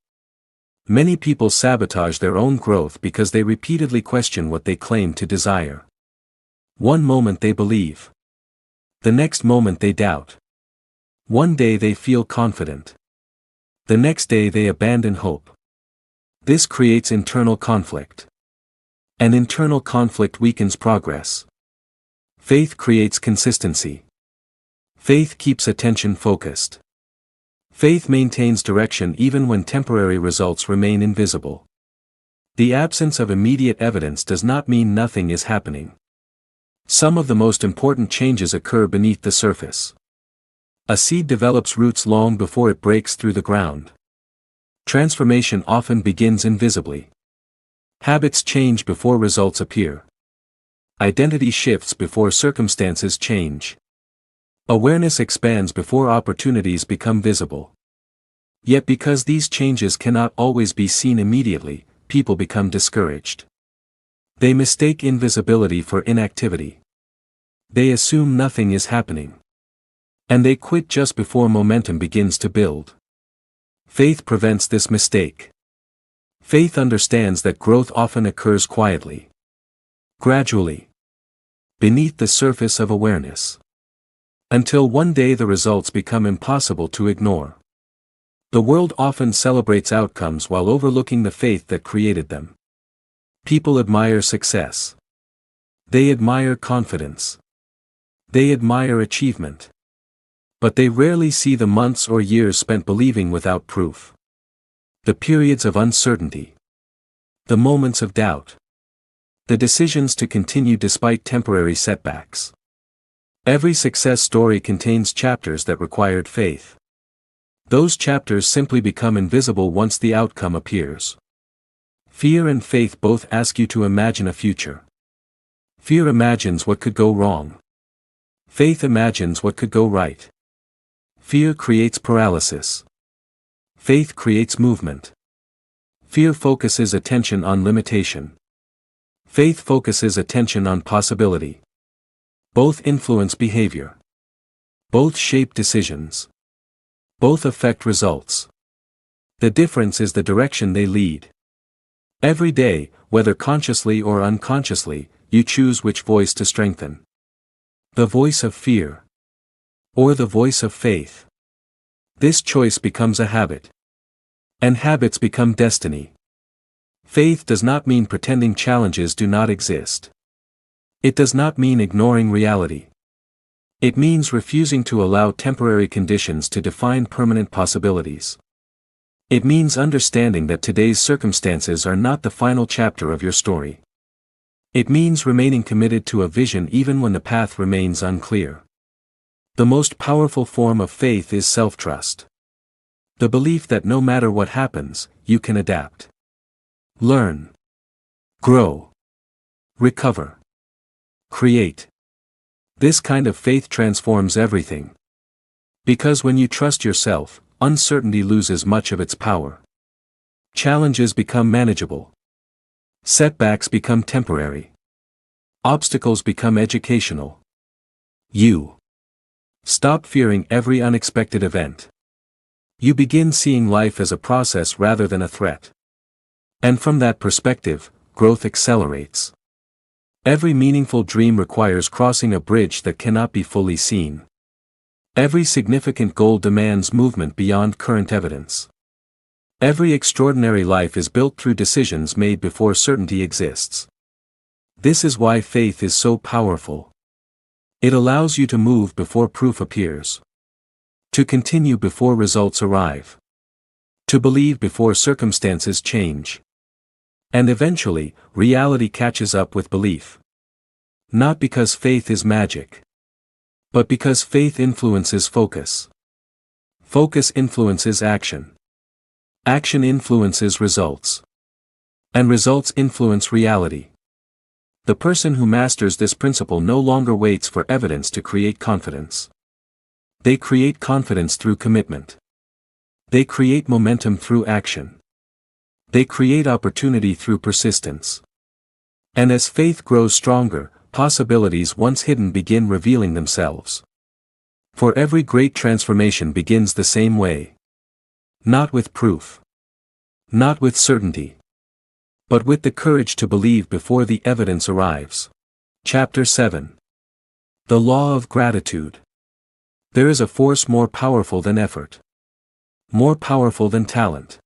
Many people sabotage their own growth because they repeatedly question what they claim to desire. One moment they believe. The next moment they doubt. One day they feel confident. The next day they abandon hope. This creates internal conflict. An internal conflict weakens progress. Faith creates consistency. Faith keeps attention focused. Faith maintains direction even when temporary results remain invisible. The absence of immediate evidence does not mean nothing is happening. Some of the most important changes occur beneath the surface. A seed develops roots long before it breaks through the ground. Transformation often begins invisibly. Habits change before results appear. Identity shifts before circumstances change. Awareness expands before opportunities become visible. Yet because these changes cannot always be seen immediately, people become discouraged. They mistake invisibility for inactivity. They assume nothing is happening. And they quit just before momentum begins to build. Faith prevents this mistake. Faith understands that growth often occurs quietly. Gradually. Beneath the surface of awareness. Until one day the results become impossible to ignore. The world often celebrates outcomes while overlooking the faith that created them. People admire success. They admire confidence. They admire achievement. But they rarely see the months or years spent believing without proof. The periods of uncertainty. The moments of doubt. The decisions to continue despite temporary setbacks. Every success story contains chapters that required faith. Those chapters simply become invisible once the outcome appears. Fear and faith both ask you to imagine a future. Fear imagines what could go wrong. Faith imagines what could go right. Fear creates paralysis. Faith creates movement. Fear focuses attention on limitation. Faith focuses attention on possibility. Both influence behavior. Both shape decisions. Both affect results. The difference is the direction they lead. Every day, whether consciously or unconsciously, you choose which voice to strengthen. The voice of fear. Or the voice of faith. This choice becomes a habit. And habits become destiny. Faith does not mean pretending challenges do not exist. It does not mean ignoring reality. It means refusing to allow temporary conditions to define permanent possibilities. It means understanding that today's circumstances are not the final chapter of your story. It means remaining committed to a vision even when the path remains unclear. The most powerful form of faith is self-trust. The belief that no matter what happens, you can adapt. Learn. Grow. Recover. Create. This kind of faith transforms everything. Because when you trust yourself, uncertainty loses much of its power. Challenges become manageable. Setbacks become temporary. Obstacles become educational. You stop fearing every unexpected event. You begin seeing life as a process rather than a threat. And from that perspective, growth accelerates. Every meaningful dream requires crossing a bridge that cannot be fully seen. Every significant goal demands movement beyond current evidence. Every extraordinary life is built through decisions made before certainty exists. This is why faith is so powerful. It allows you to move before proof appears. To continue before results arrive. To believe before circumstances change. And eventually, reality catches up with belief. Not because faith is magic. But because faith influences focus. Focus influences action. Action influences results. And results influence reality. The person who masters this principle no longer waits for evidence to create confidence. They create confidence through commitment. They create momentum through action. They create opportunity through persistence. And as faith grows stronger, possibilities once hidden begin revealing themselves. For every great transformation begins the same way. Not with proof. Not with certainty. But with the courage to believe before the evidence arrives. Chapter 7. The Law of Gratitude. There is a force more powerful than effort. More powerful than talent.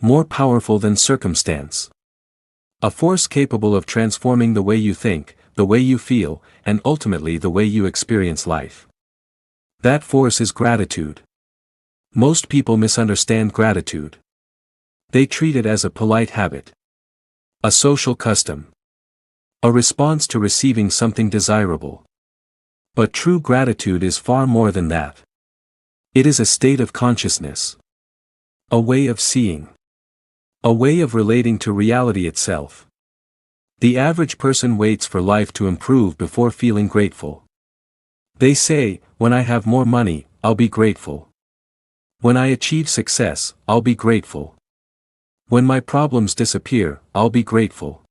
More powerful than circumstance. A force capable of transforming the way you think, the way you feel, and ultimately the way you experience life. That force is gratitude. Most people misunderstand gratitude. They treat it as a polite habit. A social custom. A response to receiving something desirable. But true gratitude is far more than that. It is a state of consciousness. A way of seeing. A way of relating to reality itself. The average person waits for life to improve before feeling grateful. They say, when I have more money, I'll be grateful. When I achieve success, I'll be grateful. When my problems disappear, I'll be grateful.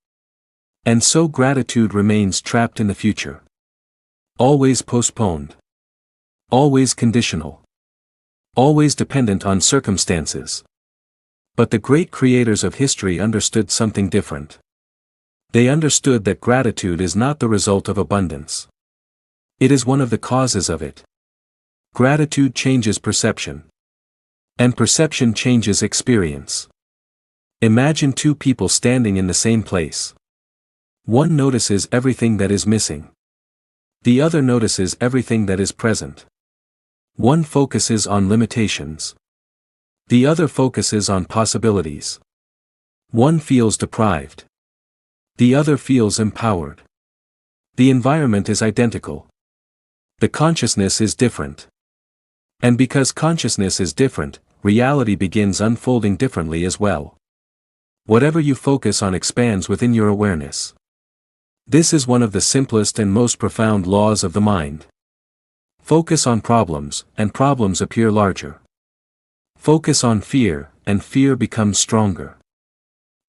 And so gratitude remains trapped in the future. Always postponed. Always conditional. Always dependent on circumstances. But the great creators of history understood something different. They understood that gratitude is not the result of abundance. It is one of the causes of it. Gratitude changes perception. And perception changes experience. Imagine two people standing in the same place. One notices everything that is missing. The other notices everything that is present. One focuses on limitations. The other focuses on possibilities. One feels deprived. The other feels empowered. The environment is identical. The consciousness is different. And because consciousness is different, reality begins unfolding differently as well. Whatever you focus on expands within your awareness. This is one of the simplest and most profound laws of the mind. Focus on problems, and problems appear larger. Focus on fear, and fear becomes stronger.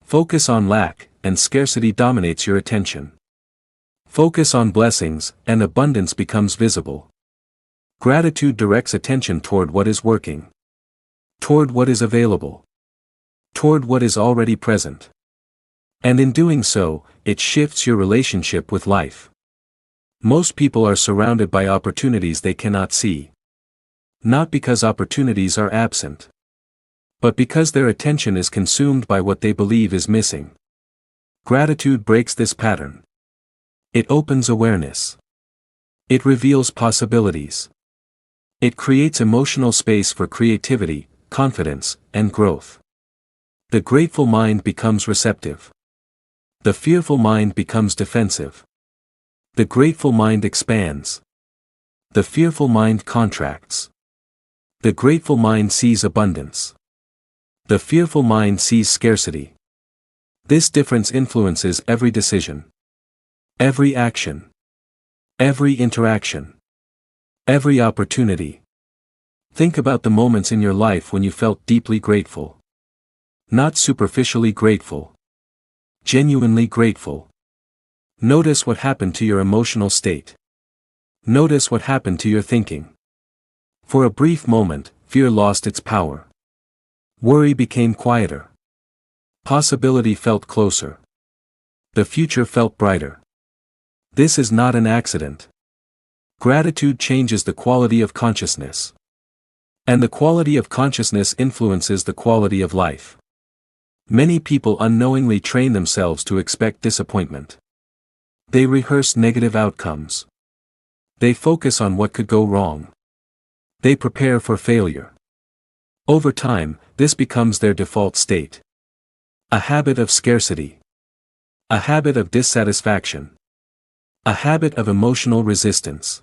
Focus on lack, and scarcity dominates your attention. Focus on blessings, and abundance becomes visible. Gratitude directs attention toward what is working. Toward what is available. Toward what is already present. And in doing so, it shifts your relationship with life. Most people are surrounded by opportunities they cannot see. Not because opportunities are absent. But because their attention is consumed by what they believe is missing. Gratitude breaks this pattern. It opens awareness. It reveals possibilities. It creates emotional space for creativity, confidence, and growth. The grateful mind becomes receptive. The fearful mind becomes defensive. The grateful mind expands. The fearful mind contracts. The grateful mind sees abundance. The fearful mind sees scarcity. This difference influences every decision. Every action. Every interaction. Every opportunity. Think about the moments in your life when you felt deeply grateful. Not superficially grateful. Genuinely grateful. Notice what happened to your emotional state. Notice what happened to your thinking. For a brief moment, fear lost its power. Worry became quieter. Possibility felt closer. The future felt brighter. This is not an accident. Gratitude changes the quality of consciousness. And the quality of consciousness influences the quality of life. Many people unknowingly train themselves to expect disappointment. They rehearse negative outcomes. They focus on what could go wrong. They prepare for failure. Over time, this becomes their default state. A habit of scarcity. A habit of dissatisfaction. A habit of emotional resistance.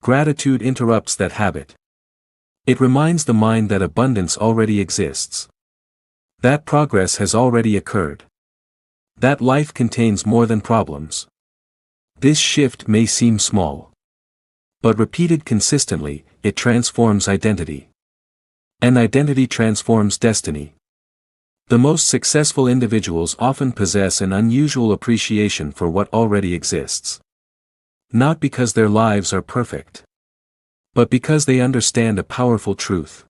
Gratitude interrupts that habit. It reminds the mind that abundance already exists. That progress has already occurred. That life contains more than problems. This shift may seem small. But repeated consistently, it transforms identity. And identity transforms destiny. The most successful individuals often possess an unusual appreciation for what already exists. Not because their lives are perfect, but because they understand a powerful truth.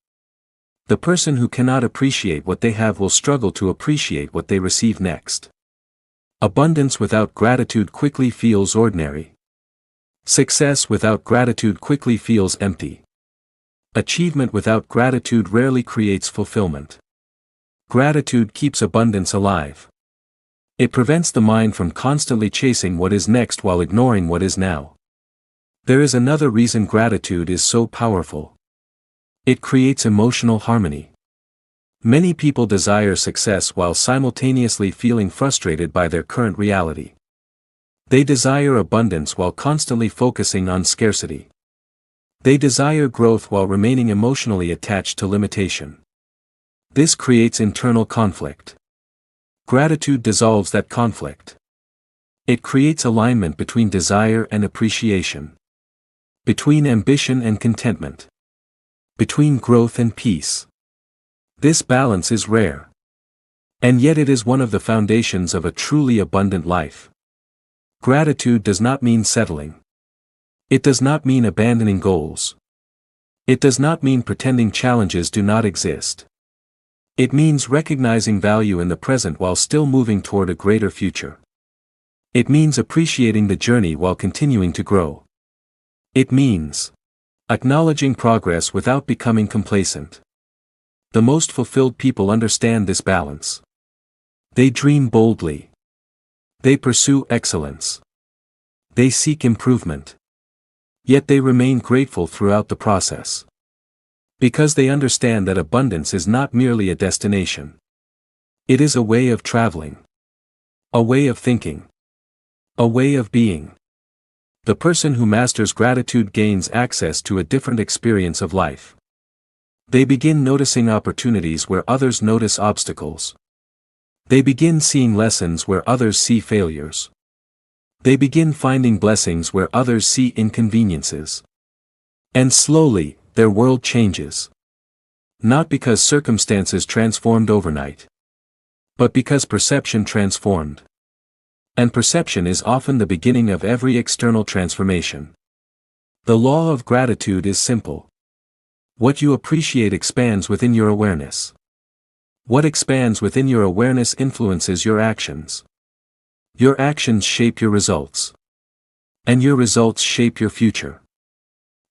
The person who cannot appreciate what they have will struggle to appreciate what they receive next. Abundance without gratitude quickly feels ordinary. Success without gratitude quickly feels empty. Achievement without gratitude rarely creates fulfillment. Gratitude keeps abundance alive. It prevents the mind from constantly chasing what is next while ignoring what is now. There is another reason gratitude is so powerful. It creates emotional harmony. Many people desire success while simultaneously feeling frustrated by their current reality. They desire abundance while constantly focusing on scarcity. They desire growth while remaining emotionally attached to limitation. This creates internal conflict. Gratitude dissolves that conflict. It creates alignment between desire and appreciation. Between ambition and contentment. Between growth and peace. This balance is rare. And yet it is one of the foundations of a truly abundant life. Gratitude does not mean settling. It does not mean abandoning goals. It does not mean pretending challenges do not exist. It means recognizing value in the present while still moving toward a greater future. It means appreciating the journey while continuing to grow. It means acknowledging progress without becoming complacent. The most fulfilled people understand this balance. They dream boldly. They pursue excellence. They seek improvement. Yet they remain grateful throughout the process. Because they understand that abundance is not merely a destination. It is a way of traveling. A way of thinking. A way of being. The person who masters gratitude gains access to a different experience of life. They begin noticing opportunities where others notice obstacles. They begin seeing lessons where others see failures. They begin finding blessings where others see inconveniences. And slowly, their world changes. Not because circumstances transformed overnight, but because perception transformed. And perception is often the beginning of every external transformation. The law of gratitude is simple. What you appreciate expands within your awareness. What expands within your awareness influences your actions. Your actions shape your results. And your results shape your future.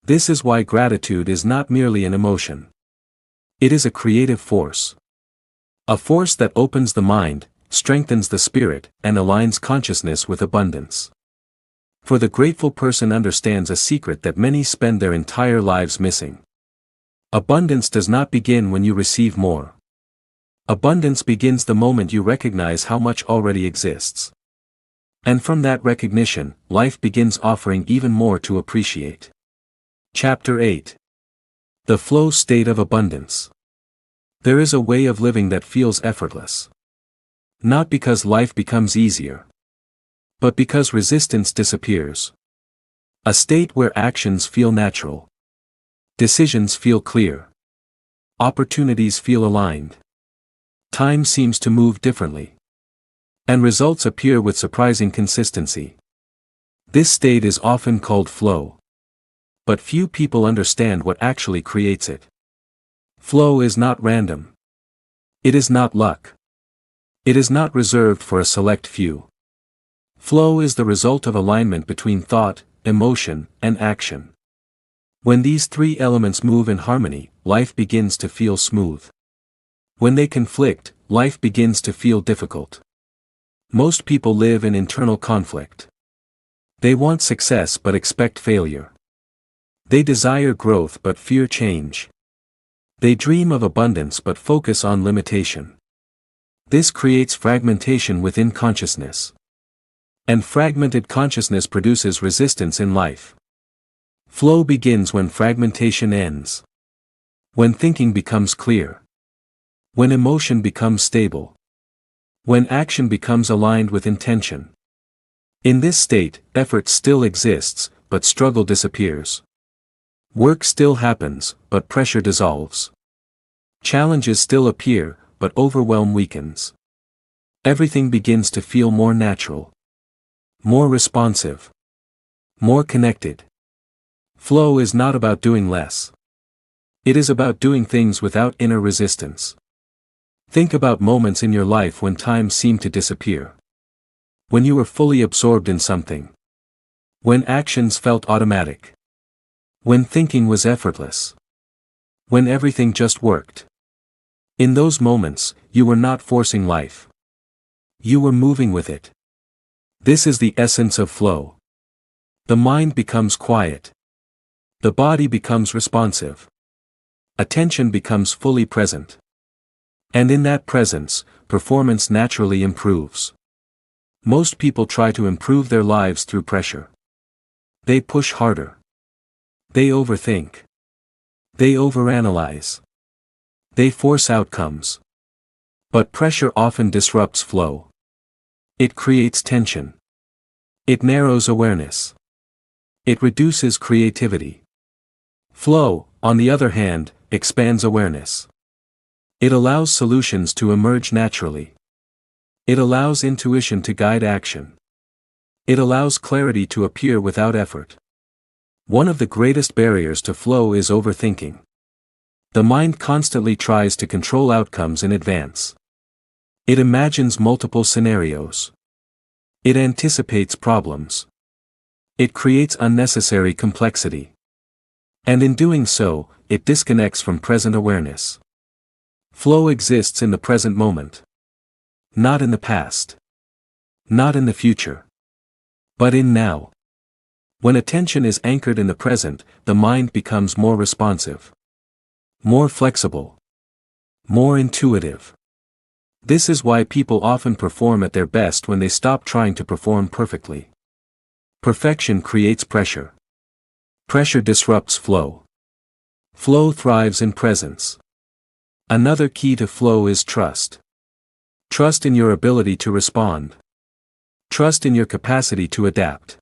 This is why gratitude is not merely an emotion. It is a creative force. A force that opens the mind, strengthens the spirit, and aligns consciousness with abundance. For the grateful person understands a secret that many spend their entire lives missing. Abundance does not begin when you receive more. Abundance begins the moment you recognize how much already exists. And from that recognition, life begins offering even more to appreciate. Chapter 8. The flow state of abundance. There is a way of living that feels effortless. Not because life becomes easier, but because resistance disappears. A state where actions feel natural. Decisions feel clear. Opportunities feel aligned. Time seems to move differently. And results appear with surprising consistency. This state is often called flow. But few people understand what actually creates it. Flow is not random. It is not luck. It is not reserved for a select few. Flow is the result of alignment between thought, emotion, and action. When these three elements move in harmony, life begins to feel smooth. When they conflict, life begins to feel difficult. Most people live in internal conflict. They want success but expect failure. They desire growth but fear change. They dream of abundance but focus on limitation. This creates fragmentation within consciousness. And fragmented consciousness produces resistance in life. Flow begins when fragmentation ends. When thinking becomes clear. When emotion becomes stable. When action becomes aligned with intention. In this state, effort still exists, but struggle disappears. Work still happens, but pressure dissolves. Challenges still appear, but overwhelm weakens. Everything begins to feel more natural. More responsive. More connected. Flow is not about doing less. It is about doing things without inner resistance. Think about moments in your life when time seemed to disappear. When you were fully absorbed in something. When actions felt automatic. When thinking was effortless. When everything just worked. In those moments, you were not forcing life. You were moving with it. This is the essence of flow. The mind becomes quiet. The body becomes responsive. Attention becomes fully present. And in that presence, performance naturally improves. Most people try to improve their lives through pressure. They push harder. They overthink. They overanalyze. They force outcomes. But pressure often disrupts flow. It creates tension. It narrows awareness. It reduces creativity. Flow, on the other hand, expands awareness. It allows solutions to emerge naturally. It allows intuition to guide action. It allows clarity to appear without effort. One of the greatest barriers to flow is overthinking. The mind constantly tries to control outcomes in advance. It imagines multiple scenarios. It anticipates problems. It creates unnecessary complexity. And in doing so, it disconnects from present awareness. Flow exists in the present moment. Not in the past. Not in the future. But in now. When attention is anchored in the present, the mind becomes more responsive. More flexible. More intuitive. This is why people often perform at their best when they stop trying to perform perfectly. Perfection creates pressure. Pressure disrupts flow. Flow thrives in presence. Another key to flow is trust. Trust in your ability to respond. Trust in your capacity to adapt.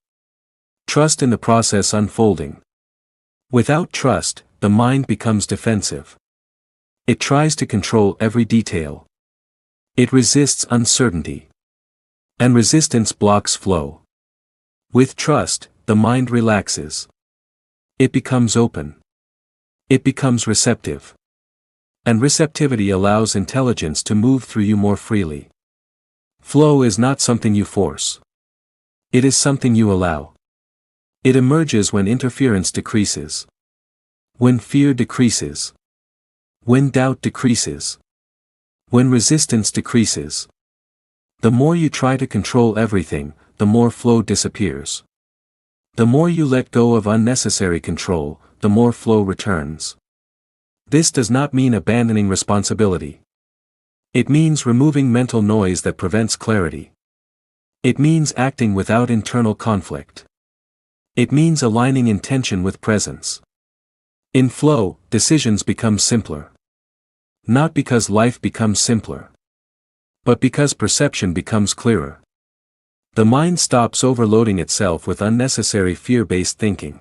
Trust in the process unfolding. Without trust, the mind becomes defensive. It tries to control every detail. It resists uncertainty. And resistance blocks flow. With trust, the mind relaxes. It becomes open. It becomes receptive. And receptivity allows intelligence to move through you more freely. Flow is not something you force. It is something you allow. It emerges when interference decreases. When fear decreases. When doubt decreases. When resistance decreases. The more you try to control everything, the more flow disappears. The more you let go of unnecessary control, the more flow returns. This does not mean abandoning responsibility. It means removing mental noise that prevents clarity. It means acting without internal conflict. It means aligning intention with presence. In flow, decisions become simpler. Not because life becomes simpler, but because perception becomes clearer. The mind stops overloading itself with unnecessary fear-based thinking.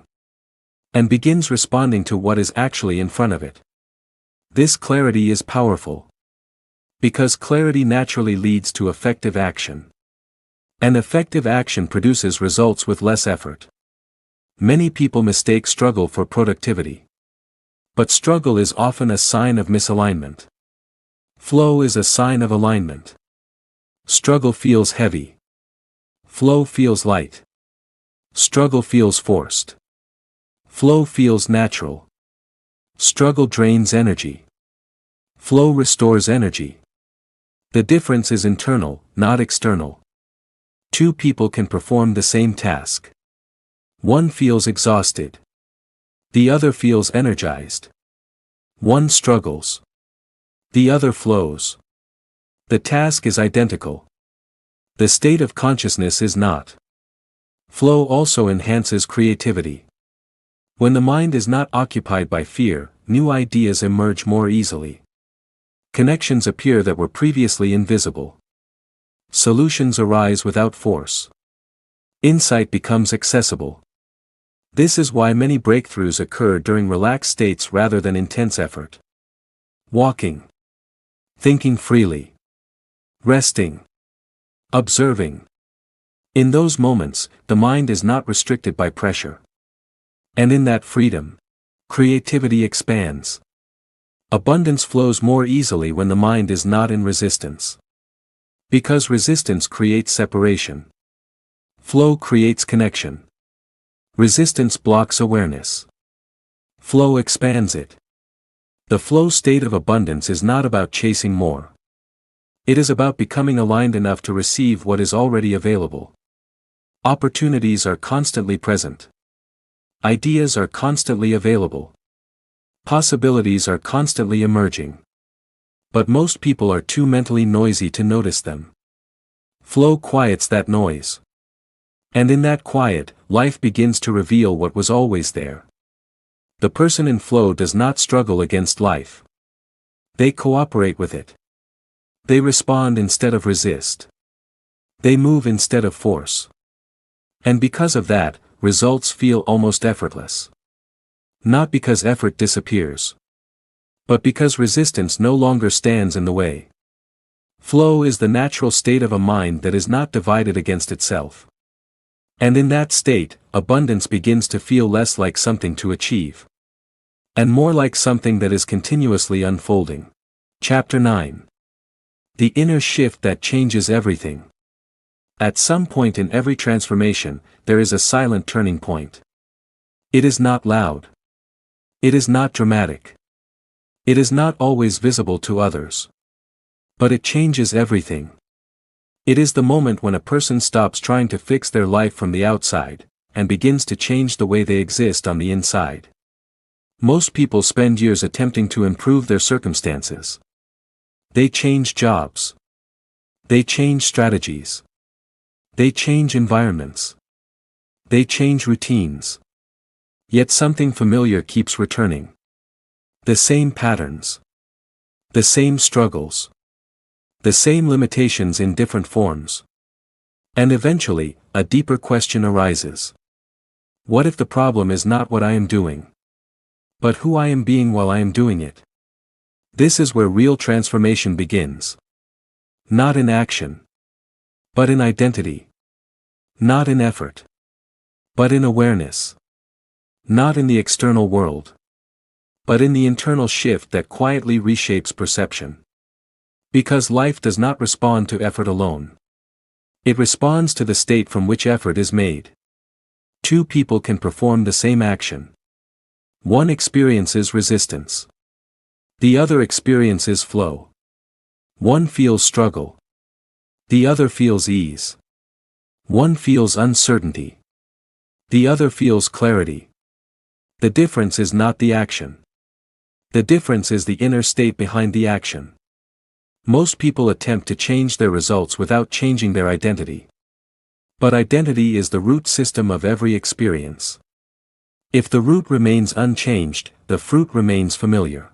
And begins responding to what is actually in front of it. This clarity is powerful. Because clarity naturally leads to effective action. And effective action produces results with less effort. Many people mistake struggle for productivity. But struggle is often a sign of misalignment. Flow is a sign of alignment. Struggle feels heavy. Flow feels light. Struggle feels forced. Flow feels natural. Struggle drains energy. Flow restores energy. The difference is internal, not external. Two people can perform the same task. One feels exhausted. The other feels energized. One struggles. The other flows. The task is identical. The state of consciousness is not. Flow also enhances creativity. When the mind is not occupied by fear, new ideas emerge more easily. Connections appear that were previously invisible. Solutions arise without force. Insight becomes accessible. This is why many breakthroughs occur during relaxed states rather than intense effort. Walking. Thinking freely. Resting. Observing. In those moments, the mind is not restricted by pressure. And in that freedom, creativity expands. Abundance flows more easily when the mind is not in resistance. Because resistance creates separation. Flow creates connection. Resistance blocks awareness. Flow expands it. The flow state of abundance is not about chasing more. It is about becoming aligned enough to receive what is already available. Opportunities are constantly present. Ideas are constantly available. Possibilities are constantly emerging. But most people are too mentally noisy to notice them. Flow quiets that noise. And in that quiet, life begins to reveal what was always there. The person in flow does not struggle against life. They cooperate with it. They respond instead of resist. They move instead of force. And because of that, results feel almost effortless. Not because effort disappears, but because resistance no longer stands in the way. Flow is the natural state of a mind that is not divided against itself. And in that state, abundance begins to feel less like something to achieve, and more like something that is continuously unfolding. Chapter 9. The inner shift that changes everything. At some point in every transformation, there is a silent turning point. It is not loud. It is not dramatic. It is not always visible to others. But it changes everything. It is the moment when a person stops trying to fix their life from the outside, and begins to change the way they exist on the inside. Most people spend years attempting to improve their circumstances. They change jobs. They change strategies. They change environments. They change routines. Yet something familiar keeps returning. The same patterns. The same struggles. The same limitations in different forms. And eventually, a deeper question arises. What if the problem is not what I am doing, but who I am being while I am doing it? This is where real transformation begins. Not in action, but in identity. Not in effort, but in awareness. Not in the external world, but in the internal shift that quietly reshapes perception. Because life does not respond to effort alone. It responds to the state from which effort is made. Two people can perform the same action. One experiences resistance. The other experiences flow. One feels struggle. The other feels ease. One feels uncertainty. The other feels clarity. The difference is not the action. The difference is the inner state behind the action. Most people attempt to change their results without changing their identity. But identity is the root system of every experience. If the root remains unchanged, the fruit remains familiar.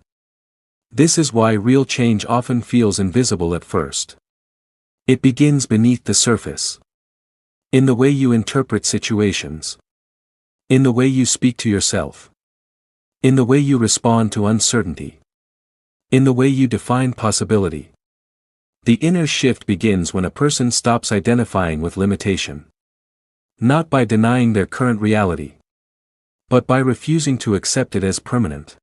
This is why real change often feels invisible at first. It begins beneath the surface. In the way you interpret situations. In the way you speak to yourself. In the way you respond to uncertainty. In the way you define possibility. The inner shift begins when a person stops identifying with limitation. Not by denying their current reality, but by refusing to accept it as permanent.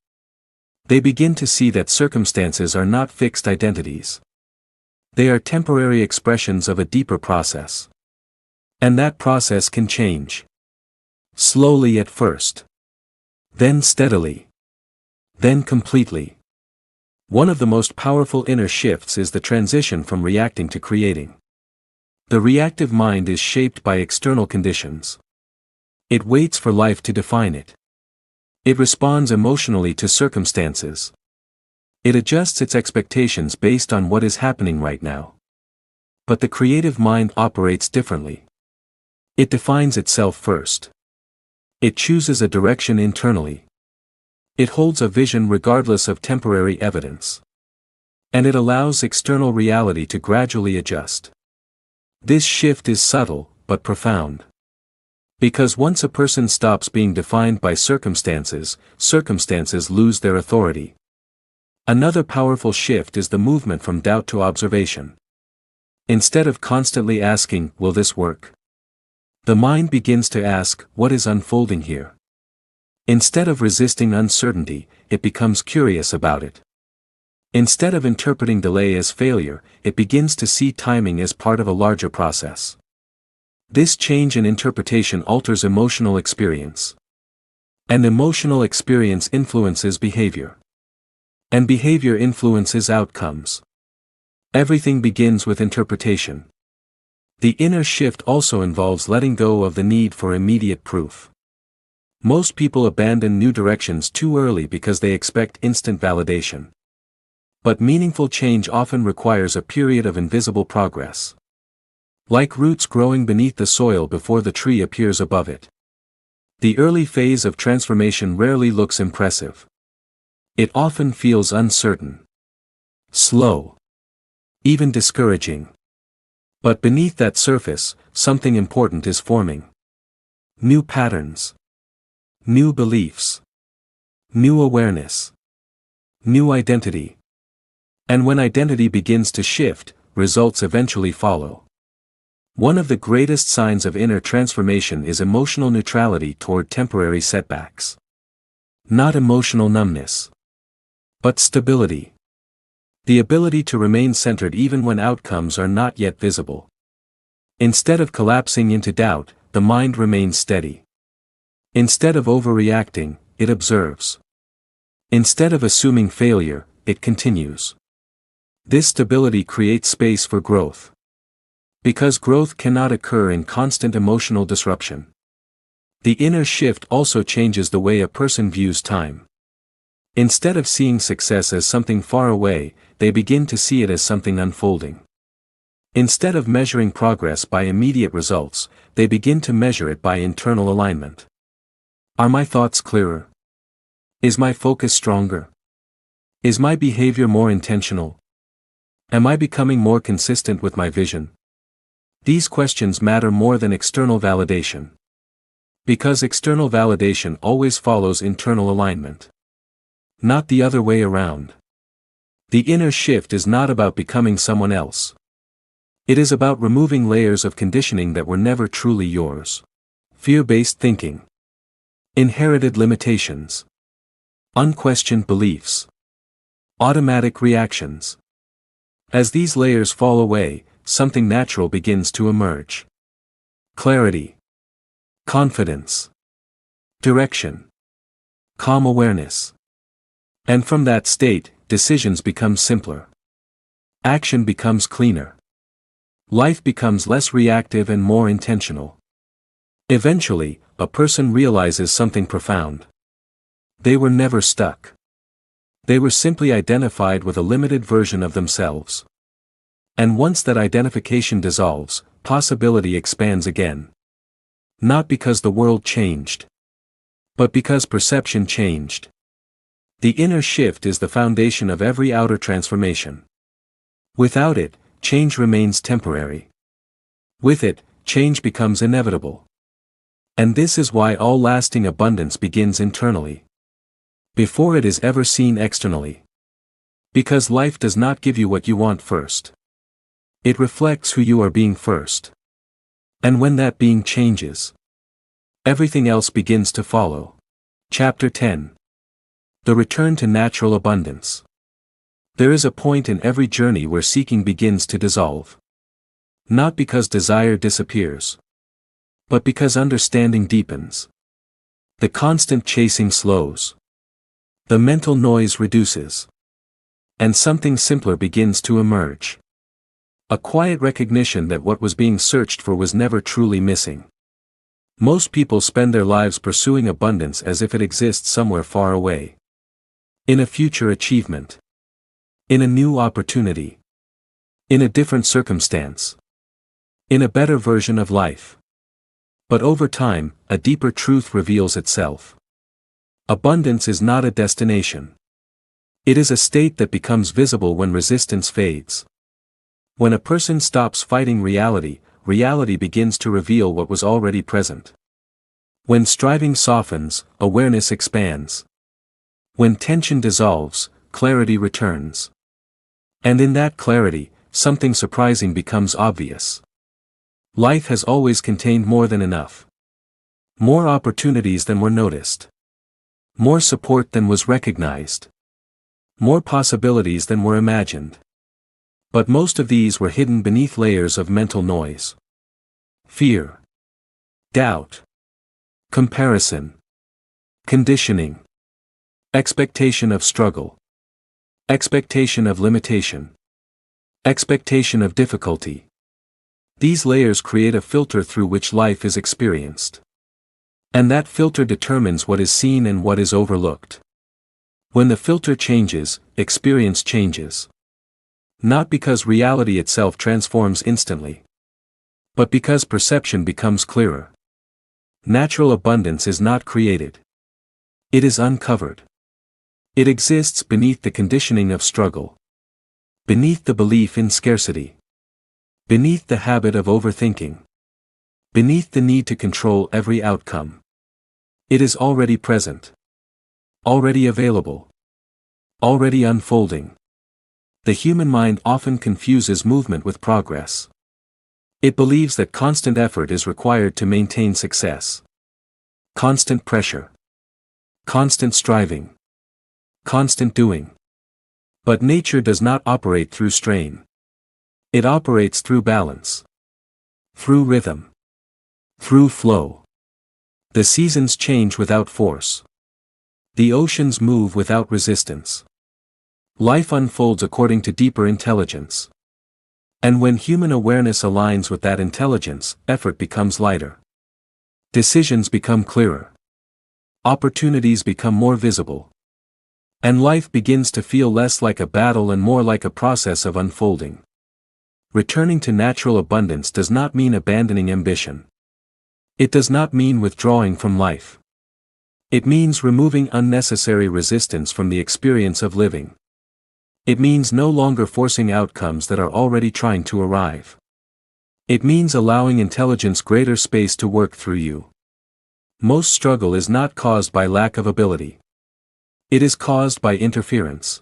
They begin to see that circumstances are not fixed identities. They are temporary expressions of a deeper process. And that process can change. Slowly at first. Then steadily. Then completely. One of the most powerful inner shifts is the transition from reacting to creating. The reactive mind is shaped by external conditions. It waits for life to define it. It responds emotionally to circumstances. It adjusts its expectations based on what is happening right now. But the creative mind operates differently. It defines itself first. It chooses a direction internally. It holds a vision regardless of temporary evidence. And it allows external reality to gradually adjust. This shift is subtle, but profound. Because once a person stops being defined by circumstances, circumstances lose their authority. Another powerful shift is the movement from doubt to observation. Instead of constantly asking, "Will this work?" the mind begins to ask, "What is unfolding here?" Instead of resisting uncertainty, it becomes curious about it. Instead of interpreting delay as failure, it begins to see timing as part of a larger process. This change in interpretation alters emotional experience. And emotional experience influences behavior. And behavior influences outcomes. Everything begins with interpretation. The inner shift also involves letting go of the need for immediate proof. Most people abandon new directions too early because they expect instant validation. But meaningful change often requires a period of invisible progress. Like roots growing beneath the soil before the tree appears above it. The early phase of transformation rarely looks impressive. It often feels uncertain, slow, even discouraging. But beneath that surface, something important is forming. New patterns, new beliefs, new awareness, new identity. And when identity begins to shift, results eventually follow. One of the greatest signs of inner transformation is emotional neutrality toward temporary setbacks. Not emotional numbness, but stability. The ability to remain centered even when outcomes are not yet visible. Instead of collapsing into doubt, the mind remains steady. Instead of overreacting, it observes. Instead of assuming failure, it continues. This stability creates space for growth. Because growth cannot occur in constant emotional disruption. The inner shift also changes the way a person views time. Instead of seeing success as something far away, they begin to see it as something unfolding. Instead of measuring progress by immediate results, they begin to measure it by internal alignment. Are my thoughts clearer? Is my focus stronger? Is my behavior more intentional? Am I becoming more consistent with my vision? These questions matter more than external validation. Because external validation always follows internal alignment. Not the other way around. The inner shift is not about becoming someone else. It is about removing layers of conditioning that were never truly yours. Fear-based thinking. Inherited limitations. Unquestioned beliefs. Automatic reactions. As these layers fall away, something natural begins to emerge. Clarity. Confidence. Direction. Calm awareness. And from that state, decisions become simpler. Action becomes cleaner. Life becomes less reactive and more intentional. Eventually, a person realizes something profound. They were never stuck. They were simply identified with a limited version of themselves. And once that identification dissolves, possibility expands again. Not because the world changed, but because perception changed. The inner shift is the foundation of every outer transformation. Without it, change remains temporary. With it, change becomes inevitable. And this is why all lasting abundance begins internally. Before it is ever seen externally. Because life does not give you what you want first. It reflects who you are being first. And when that being changes, everything else begins to follow. Chapter 10. The return to natural abundance. There is a point in every journey where seeking begins to dissolve. Not because desire disappears, but because understanding deepens. The constant chasing slows. The mental noise reduces. And something simpler begins to emerge. A quiet recognition that what was being searched for was never truly missing. Most people spend their lives pursuing abundance as if it exists somewhere far away. In a future achievement. In a new opportunity. In a different circumstance. In a better version of life. But over time, a deeper truth reveals itself. Abundance is not a destination. It is a state that becomes visible when resistance fades. When a person stops fighting reality, reality begins to reveal what was already present. When striving softens, awareness expands. When tension dissolves, clarity returns. And in that clarity, something surprising becomes obvious. Life has always contained more than enough. More opportunities than were noticed. More support than was recognized. More possibilities than were imagined. But most of these were hidden beneath layers of mental noise. Fear. Doubt. Comparison. Conditioning. Expectation of struggle. Expectation of limitation. Expectation of difficulty. These layers create a filter through which life is experienced. And that filter determines what is seen and what is overlooked. When the filter changes, experience changes. Not because reality itself transforms instantly, but because perception becomes clearer. Natural abundance is not created. It is uncovered. It exists beneath the conditioning of struggle. Beneath the belief in scarcity. Beneath the habit of overthinking. Beneath the need to control every outcome. It is already present. Already available. Already unfolding. The human mind often confuses movement with progress. It believes that constant effort is required to maintain success. Constant pressure. Constant striving. Constant doing. But nature does not operate through strain. It operates through balance. Through rhythm. Through flow. The seasons change without force. The oceans move without resistance. Life unfolds according to deeper intelligence. And when human awareness aligns with that intelligence, effort becomes lighter. Decisions become clearer. Opportunities become more visible. And life begins to feel less like a battle and more like a process of unfolding. Returning to natural abundance does not mean abandoning ambition. It does not mean withdrawing from life. It means removing unnecessary resistance from the experience of living. It means no longer forcing outcomes that are already trying to arrive. It means allowing intelligence greater space to work through you. Most struggle is not caused by lack of ability. It is caused by interference.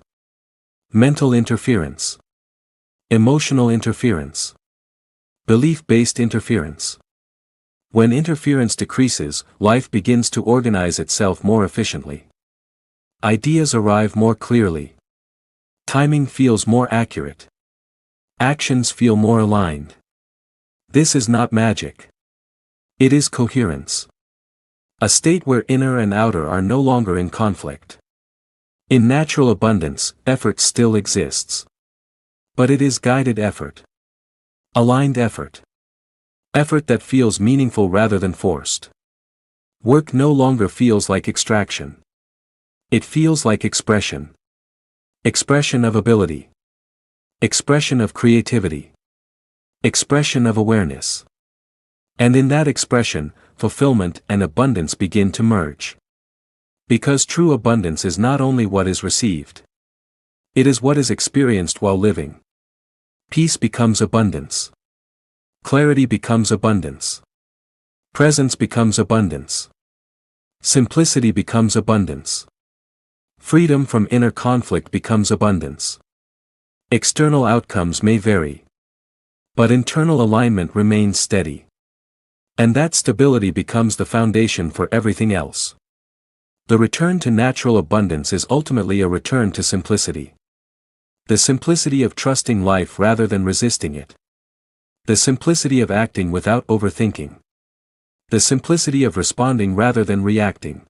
Mental interference. Emotional interference. Belief-based interference. When interference decreases, life begins to organize itself more efficiently. Ideas arrive more clearly. Timing feels more accurate. Actions feel more aligned. This is not magic. It is coherence. A state where inner and outer are no longer in conflict. In natural abundance, effort still exists. But it is guided effort. Aligned effort. Effort that feels meaningful rather than forced. Work no longer feels like extraction. It feels like expression. Expression of ability. Expression of creativity. Expression of awareness. And in that expression, fulfillment and abundance begin to merge. Because true abundance is not only what is received. It is what is experienced while living. Peace becomes abundance. Clarity becomes abundance. Presence becomes abundance. Simplicity becomes abundance. Freedom from inner conflict becomes abundance. External outcomes may vary. But internal alignment remains steady. And that stability becomes the foundation for everything else. The return to natural abundance is ultimately a return to simplicity. The simplicity of trusting life rather than resisting it. The simplicity of acting without overthinking. The simplicity of responding rather than reacting.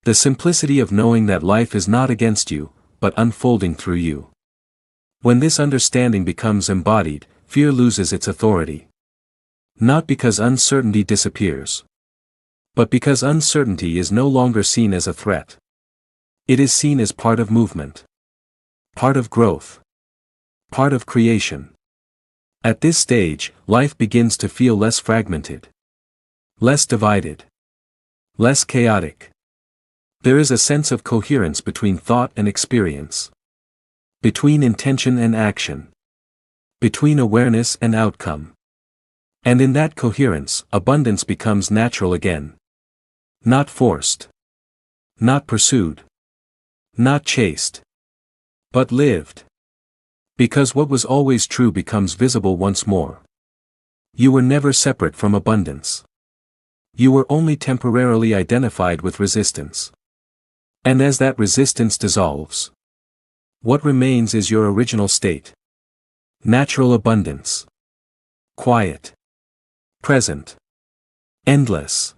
The simplicity of knowing that life is not against you, but unfolding through you. When this understanding becomes embodied, fear loses its authority. Not because uncertainty disappears, but because uncertainty is no longer seen as a threat. It is seen as part of movement. Part of growth. Part of creation. At this stage, life begins to feel less fragmented. Less divided. Less chaotic. There is a sense of coherence between thought and experience. Between intention and action. Between awareness and outcome. And in that coherence, abundance becomes natural again. Not forced. Not pursued. Not chased. But lived. Because what was always true becomes visible once more. You were never separate from abundance. You were only temporarily identified with resistance. And as that resistance dissolves, what remains is your original state. Natural abundance. Quiet. Present. Endless.